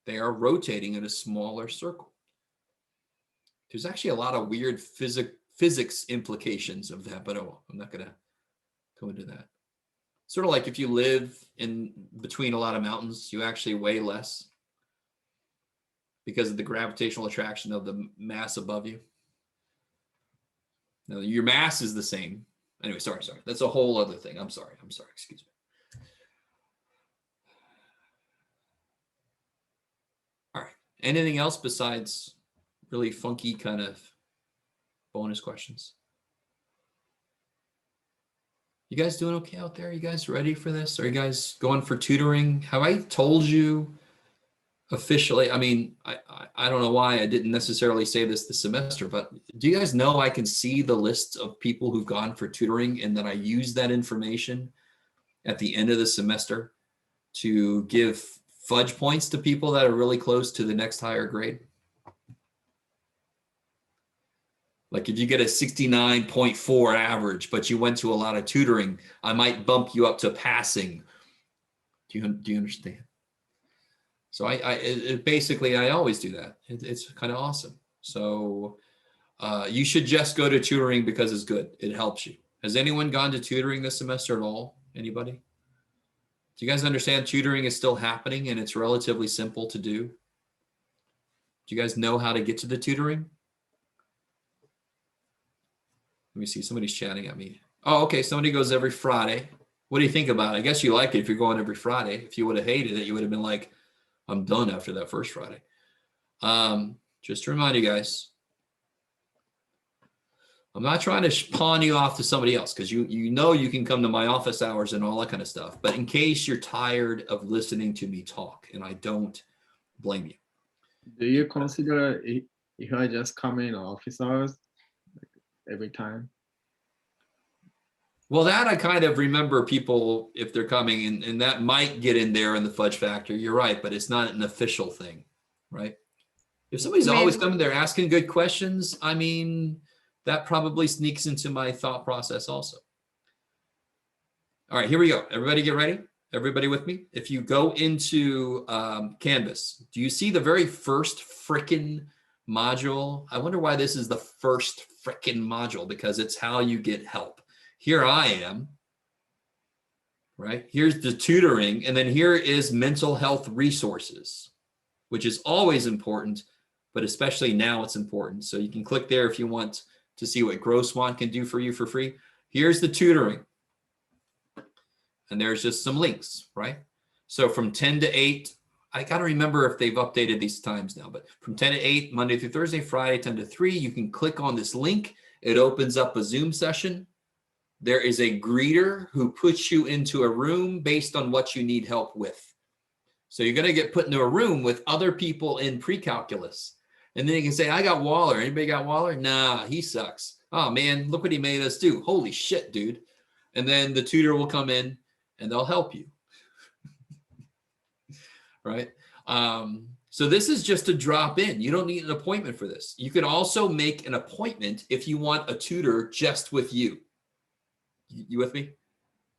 they are rotating in a smaller circle. There's actually a lot of weird physics implications of that, but oh, I'm not going to go into that. Sort of like if you live in between a lot of mountains, you actually weigh less because of the gravitational attraction of the mass above you. Now, your mass is the same. Anyway, sorry. That's a whole other thing. I'm sorry. Excuse me. Anything else besides really funky kind of bonus questions? You guys doing okay out there? You guys ready for this? Are you guys going for tutoring? Have I told you officially? I mean, I don't know why I didn't necessarily say this semester, but do you guys know I can see the list of people who've gone for tutoring, and that I use that information at the end of the semester to give fudge points to people that are really close to the next higher grade? Like if you get a 69.4 average, but you went to a lot of tutoring, I might bump you up to passing. Do you understand? So basically, I always do that. It's kind of awesome. So you should just go to tutoring because it's good. It helps you. Has anyone gone to tutoring this semester at all? Anybody? Do you guys understand tutoring is still happening and it's relatively simple to do? Do you guys know how to get to the tutoring? Let me see, somebody's chatting at me. Oh, okay, somebody goes every Friday. What do you think about it? I guess you like it if you're going every Friday. If you would have hated it, you would have been like, I'm done after that first Friday. Just to remind you guys, I'm not trying to pawn you off to somebody else, because you know you can come to my office hours and all that kind of stuff. But in case you're tired of listening to me talk, and I don't blame you. Do you consider if I just come in office hours every time? Well, that I kind of remember people, if they're coming, and that might get in there in the fudge factor. You're right, but it's not an official thing, right? If somebody's always coming there asking good questions, I mean, that probably sneaks into my thought process also. All right, here we go. Everybody get ready? Everybody with me? If you go into Canvas, do you see the very first frickin' module? I wonder why this is the first frickin' module, because it's how you get help. Here I am, right? Here's the tutoring, and then here is mental health resources, which is always important, but especially now it's important. So you can click there if you want to see what Grosswan can do for you for free. Here's the tutoring. And there's just some links, right? So from 10 to 8, I got to remember if they've updated these times now, but from 10 to 8, Monday through Thursday, Friday, 10 to 3, you can click on this link. It opens up a Zoom session. There is a greeter who puts you into a room based on what you need help with. So you're going to get put into a room with other people in pre-calculus. And then you can say, I got Waller. Anybody got Waller? Nah, he sucks. Oh, man, look what he made us do. Holy shit, dude. And then the tutor will come in and they'll help you. Right? So this is just a drop in. You don't need an appointment for this. You can also make an appointment if you want a tutor just with you. You with me?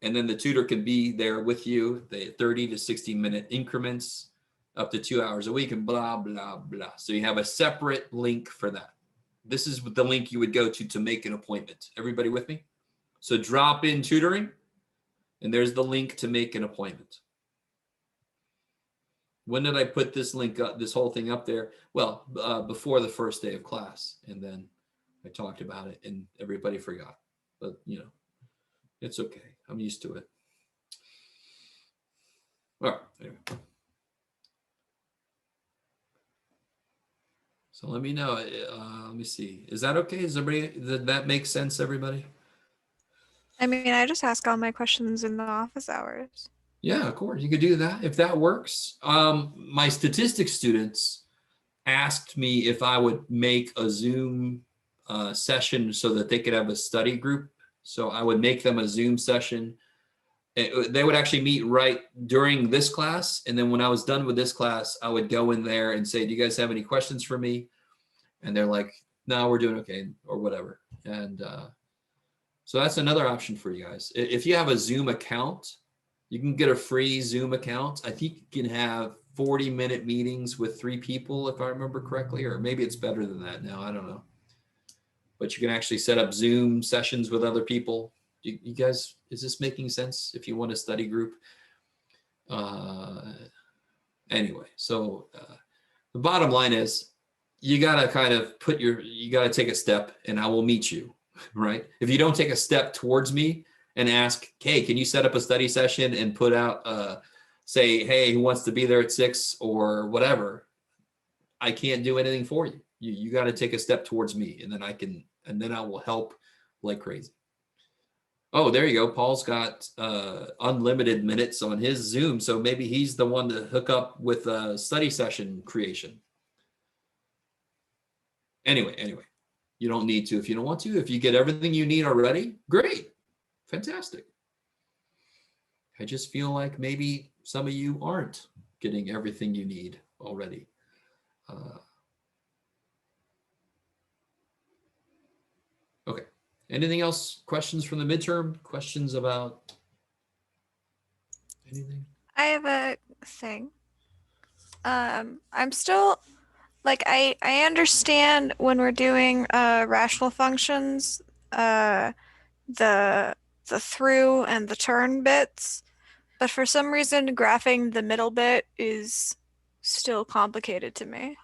And then the tutor can be there with you, the 30 to 60-minute increments, up to 2 hours a week, and blah, blah, blah. So you have a separate link for that. This is the link you would go to make an appointment. Everybody with me? So drop in tutoring, and there's the link to make an appointment. When did I put this link up, this whole thing up there? Well, before the first day of class, and then I talked about it, and everybody forgot. But, you know, it's okay. I'm used to it. All right, anyway. So let me know. Let me see. Is that okay? Is everybody, did that make sense, everybody? I mean, I just ask all my questions in the office hours. Yeah, of course. You could do that if that works. My statistics students asked me if I would make a Zoom session so that they could have a study group. So I would make them a Zoom session. They would actually meet right during this class. And then when I was done with this class, I would go in there and say, do you guys have any questions for me? And they're like, no, we're doing okay, or whatever. And so that's another option for you guys. If you have a Zoom account, you can get a free Zoom account. I think you can have 40-minute meetings with 3 people, if I remember correctly, or maybe it's better than that now. I don't know. But you can actually set up Zoom sessions with other people. You guys, is this making sense if you want a study group? Anyway, so the bottom line is you got to kind of you got to take a step, and I will meet you, right? If you don't take a step towards me and ask, hey, can you set up a study session and put out, say, hey, who wants to be there at 6 or whatever? I can't do anything for you. You got to take a step towards me, and then I will help like crazy. Oh, there you go. Paul's got unlimited minutes on his Zoom, so maybe he's the one to hook up with a study session creation. Anyway, you don't need to if you don't want to. If you get everything you need already, great, fantastic. I just feel like maybe some of you aren't getting everything you need already. Okay. Anything else? Questions from the midterm? Questions about anything? I have a thing. I'm still like I understand when we're doing rational functions, the through and the turn bits, but for some reason graphing the middle bit is still complicated to me.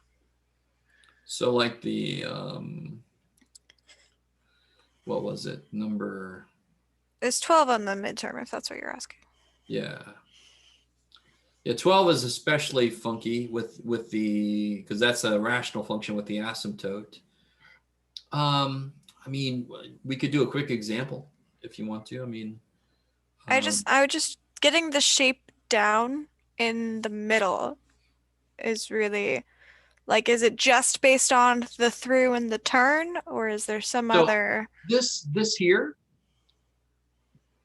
So like the what was it? Number There's 12 on the midterm, if that's what you're asking. Yeah. Yeah, 12 is especially funky with the, because that's a rational function with the asymptote. I mean, we could do a quick example if you want to. I mean, I would just getting the shape down in the middle is really like, is it just based on the through and the turn, or is there some other? This here.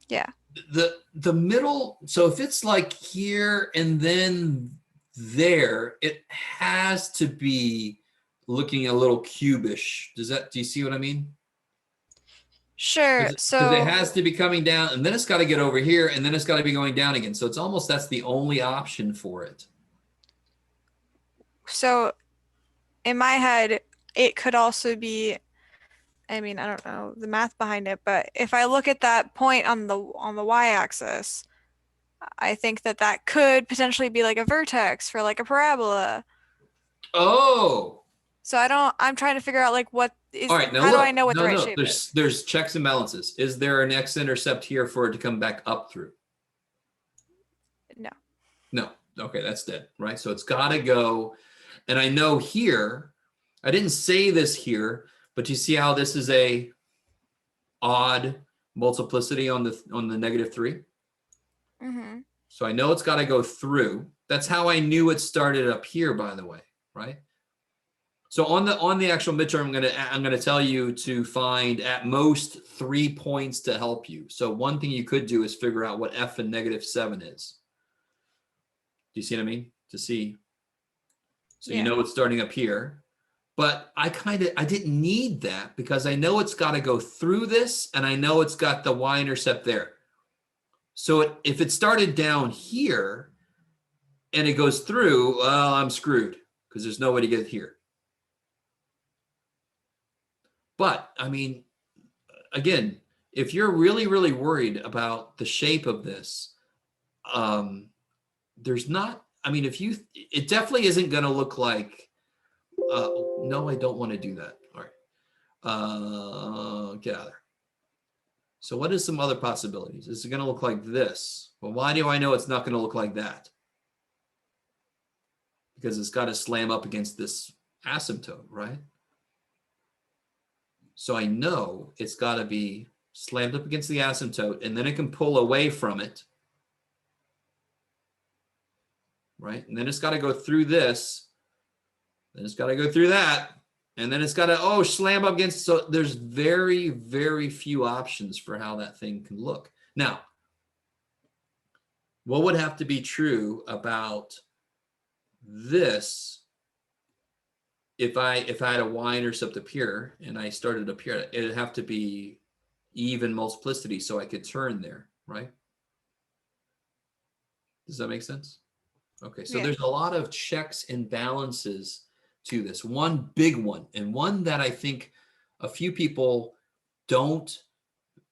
Yeah. The middle, so if it's like here and then there, it has to be looking a little cubish. Do you see what I mean? Sure. Because it has to be coming down, and then it's got to get over here, and then it's got to be going down again. So it's almost, that's the only option for it. So in my head, it could also be, I mean, I don't know the math behind it, but if I look at that point on the y-axis, I think that could potentially be like a vertex for like a parabola. Oh. So I'm trying to figure out like what is, all right, now how look, do I know what the right shape is? There's checks and balances. Is there an x-intercept here for it to come back up through? No. No. Okay, that's dead, right? So it's got to go. And I know here, I didn't say this here, but you see how this is a odd multiplicity on the -3? Mm-hmm. So I know it's got to go through. That's how I knew it started up here, by the way, right? So on the actual midterm, I'm gonna tell you to find at most 3 points to help you. So one thing you could do is figure out what f in -7 is. Do you see what I mean? To see. So you know it's starting up here. But I didn't need that because I know it's got to go through this, and I know it's got the y-intercept there. So if it started down here and it goes through, well, I'm screwed because there's no way to get here. But I mean, again, if you're really, really worried about the shape of this, there's not, I mean, it definitely isn't going to look like, no, I don't want to do that. All right. Get out of there. So what is some other possibilities? Is it going to look like this? Well, why do I know it's not going to look like that? Because it's got to slam up against this asymptote, right? So I know it's got to be slammed up against the asymptote, and then it can pull away from it, right? And then it's got to go through this, then it's got to go through that, and then it's got to, slam up against. So there's very, very few options for how that thing can look. Now, what would have to be true about this if I had a y-intercept up here and I started up here? It'd have to be even multiplicity so I could turn there, right? Does that make sense? Okay, so there's a lot of checks and balances to this. One big one, and one that I think a few people don't,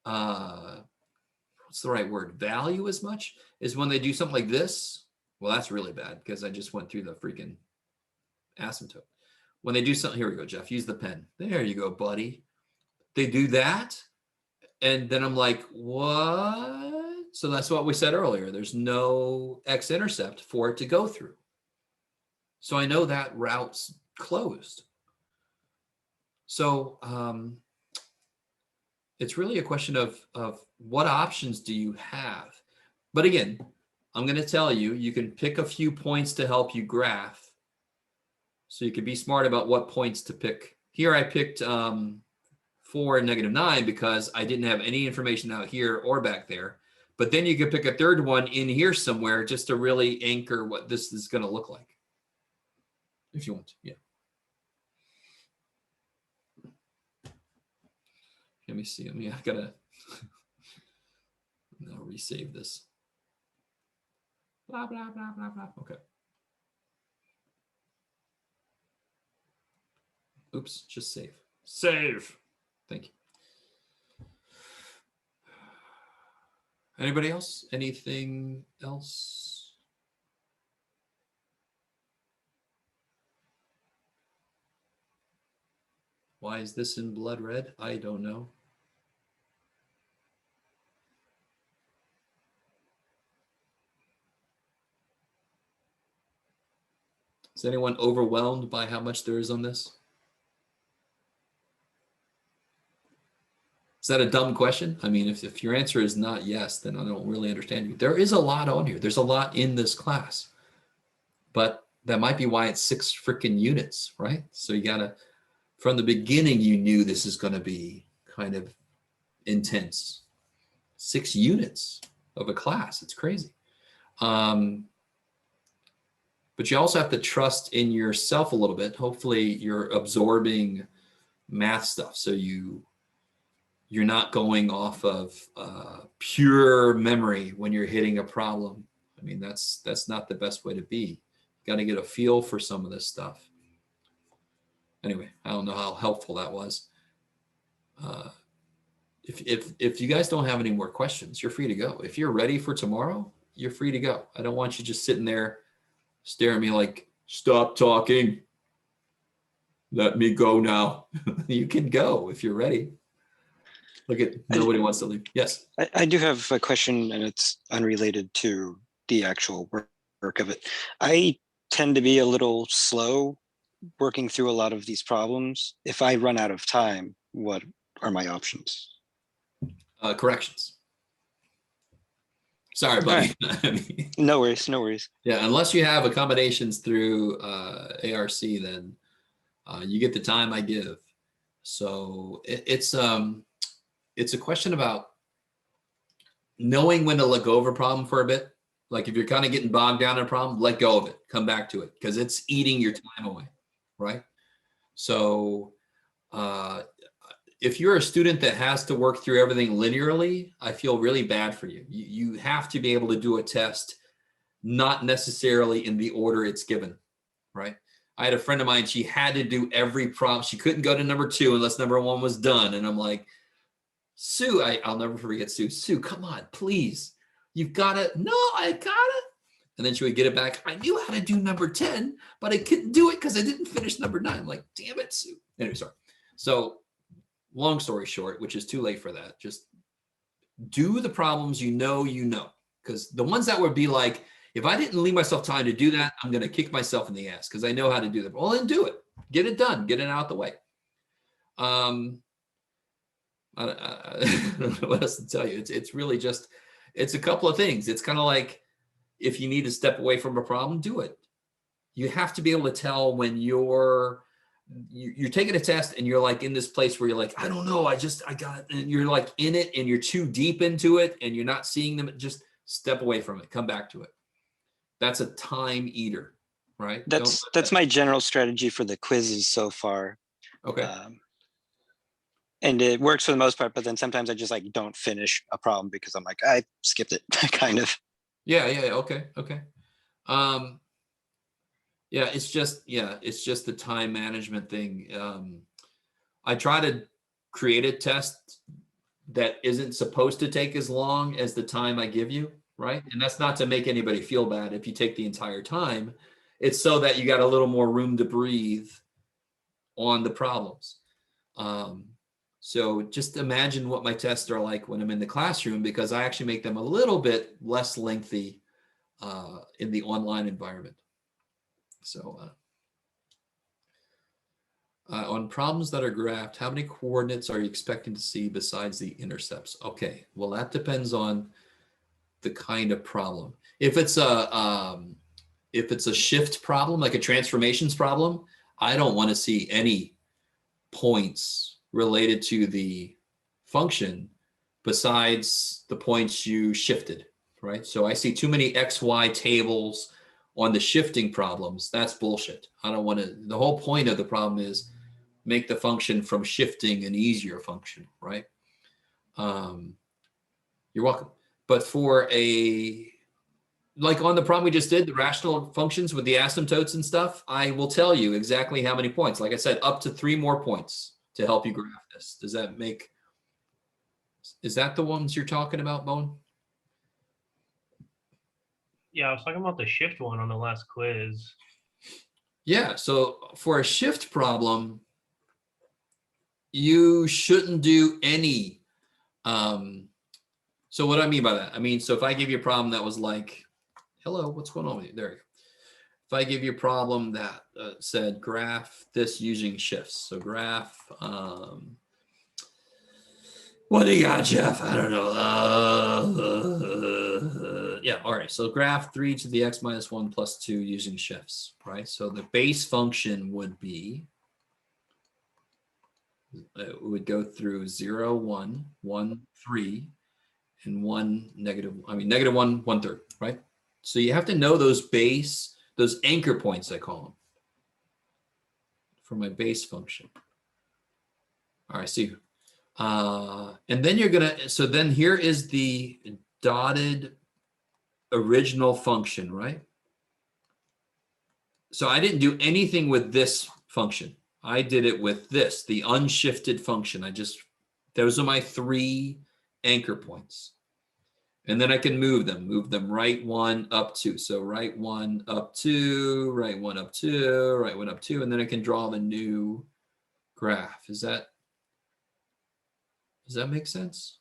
what's the right word, value as much, is when they do something like this. Well, that's really bad because I just went through the freaking asymptote. When they do something, here we go, Jeff, use the pen. There you go, buddy. They do that, and then I'm like, what? So that's what we said earlier. There's no x-intercept for it to go through. So I know that route's closed. So it's really a question of what options do you have? But again, I'm going to tell you, you can pick a few points to help you graph. So you can be smart about what points to pick. Here I picked 4 and -9 because I didn't have any information out here or back there. But then you could pick a third one in here somewhere just to really anchor what this is going to look like. If you want to, yeah. Let me see. I gotta now resave this. Blah, blah, blah, blah, blah. Okay. Oops, just save. Save. Thank you. Anybody else? Anything else? Why is this in blood red? I don't know. Is anyone overwhelmed by how much there is on this? Is that a dumb question? I mean, if your answer is not yes, then I don't really understand you. There is a lot on here. There's a lot in this class. But that might be why it's 6 freaking units, right? So you gotta, from the beginning, you knew this is gonna be kind of intense. 6 units of a class, it's crazy. But you also have to trust in yourself a little bit. Hopefully you're absorbing math stuff. So you're not going off of pure memory when you're hitting a problem. I mean, that's not the best way to be. You got to get a feel for some of this stuff. Anyway, I don't know how helpful that was. If you guys don't have any more questions, you're free to go. If you're ready for tomorrow, you're free to go. I don't want you just sitting there staring at me like, stop talking. Let me go now. You can go if you're ready. Look at, nobody wants to leave. Yes. I do have a question, and it's unrelated to the actual work of it. I tend to be a little slow working through a lot of these problems. If I run out of time, what are my options? Corrections. Sorry, buddy. Right. No worries, no worries. Yeah, unless you have accommodations through ARC, then you get the time I give. So it's a question about knowing when to let go of a problem for a bit. Like if you're kind of getting bogged down in a problem, let go of it, come back to it, because it's eating your time away, right? So if you're a student that has to work through everything linearly, I feel really bad for you. You have to be able to do a test, not necessarily in the order it's given, right? I had a friend of mine, she had to do every problem. She couldn't go to number 2 unless number 1 was done. And I'm like, Sue, I'll never forget Sue. Sue, come on, please. You've got to, no, I got it. And then she would get it back. I knew how to do number 10, but I couldn't do it because I didn't finish number 9. I'm like, damn it, Sue. Anyway, sorry. So long story short, which is too late for that, just do the problems you know, because the ones that would be like, if I didn't leave myself time to do that, I'm going to kick myself in the ass because I know how to do that. Well, then do it. Get it done. Get it out the way. I don't know what else to tell you. It's really just, it's a couple of things. It's kind of like if you need to step away from a problem, do it. You have to be able to tell when you're taking a test and you're like in this place where you're like, I don't know, I got it. And you're like in it and you're too deep into it and you're not seeing them. Just step away from it. Come back to it. That's a time eater, right? That's my general strategy for the quizzes so far. Okay. And it works for the most part, but then sometimes I just like don't finish a problem because I'm like, I skipped it kind of. Yeah. Okay. Yeah, it's just the time management thing. I try to create a test that isn't supposed to take as long as the time I give you, right? And that's not to make anybody feel bad if you take the entire time. It's so that you got a little more room to breathe on the problems. So just imagine what my tests are like when I'm in the classroom, because I actually make them a little bit less lengthy in the online environment. So On problems that are graphed, how many coordinates are you expecting to see besides the intercepts? Okay, well, that depends on the kind of problem. If it's a shift problem, like a transformations problem, I don't want to see any points related to the function besides the points you shifted, right? So I see too many XY tables on the shifting problems. That's bullshit. I don't want to, the whole point of the problem is make the function from shifting an easier function, right? You're welcome. But for like on the problem we just did, the rational functions with the asymptotes and stuff, I will tell you exactly how many points. Like I said, up to 3 more points to help you graph this. Does that make, is that the ones you're talking about, Bone? Yeah, I was talking about the shift one on the last quiz. Yeah, so for a shift problem, you shouldn't do any. So what do I mean by that? I mean, so if I give you a problem that was like, hello, what's going on with you? There you go. If I give you a problem that said graph this using shifts. So graph, what do you got, Jeff? I don't know. Yeah, all right. So graph 3 to the x minus 1 plus 2 using shifts, right? So the base function would be, it would go through 0, 1, 1, 3, and 1, negative, negative 1, 1/3, right? So you have to know those base, those anchor points, I call them, for my base function. All right, see. And then you're gonna, so then here is the dotted original function, right? So I didn't do anything with this function. I did it with this, the unshifted function. Those are my 3 anchor points. And then I can move them right 1 up 2. So right 1 up 2, right 1 up 2, right 1 up 2, and then I can draw the new graph. Does that make sense?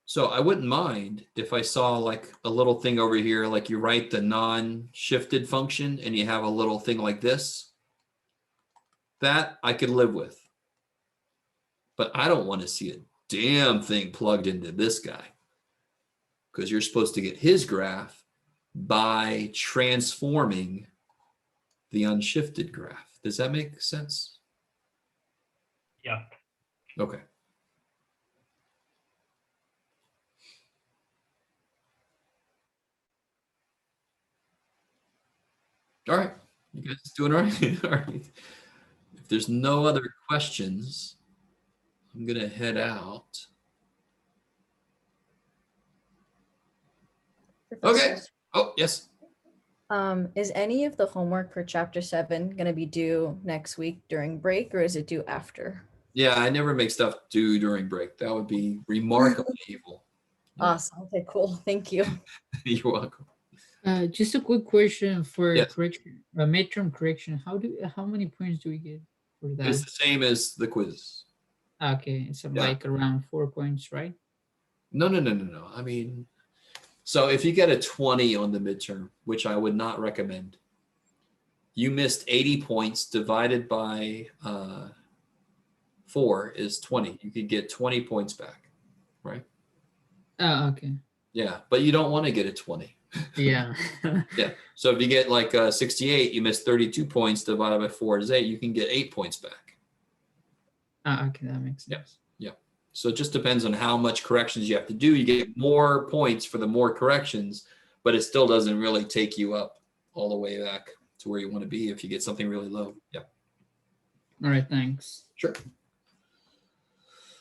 So I wouldn't mind if I saw like a little thing over here, like you write the non-shifted function and you have a little thing like this. That I could live with. But I don't want to see a damn thing plugged into this guy, because you're supposed to get his graph by transforming the unshifted graph. Does that make sense? Yeah. Okay. All right. You guys doing all right? All right. If there's no other questions, I'm going to head out. Okay. Professor, Oh, yes. Is any of the homework for chapter 7 going to be due next week during break, or is it due after? Yeah, I never make stuff due during break. That would be remarkably evil. Yeah. Awesome. Okay, cool. Thank you. You're welcome. Just a quick question for Yes. correction, midterm correction. How many points do we get for that? It's the same as the quiz. Okay, it's Yeah. like around 4 points, right? No. I mean, so if you get a 20 on the midterm, which I would not recommend, you missed 80 points divided by 4 is 20. You could get 20 points back, right? Oh, okay. Yeah, but you don't want to get a 20. Yeah. Yeah. So if you get like 68, you missed 32 points divided by 4 is 8. You can get 8 points back. Okay, that makes sense. Yeah. So it just depends on how much corrections you have to do. You get more points for the more corrections, but it still doesn't really take you up all the way back to where you want to be if you get something really low. Yeah. All right, thanks. Sure.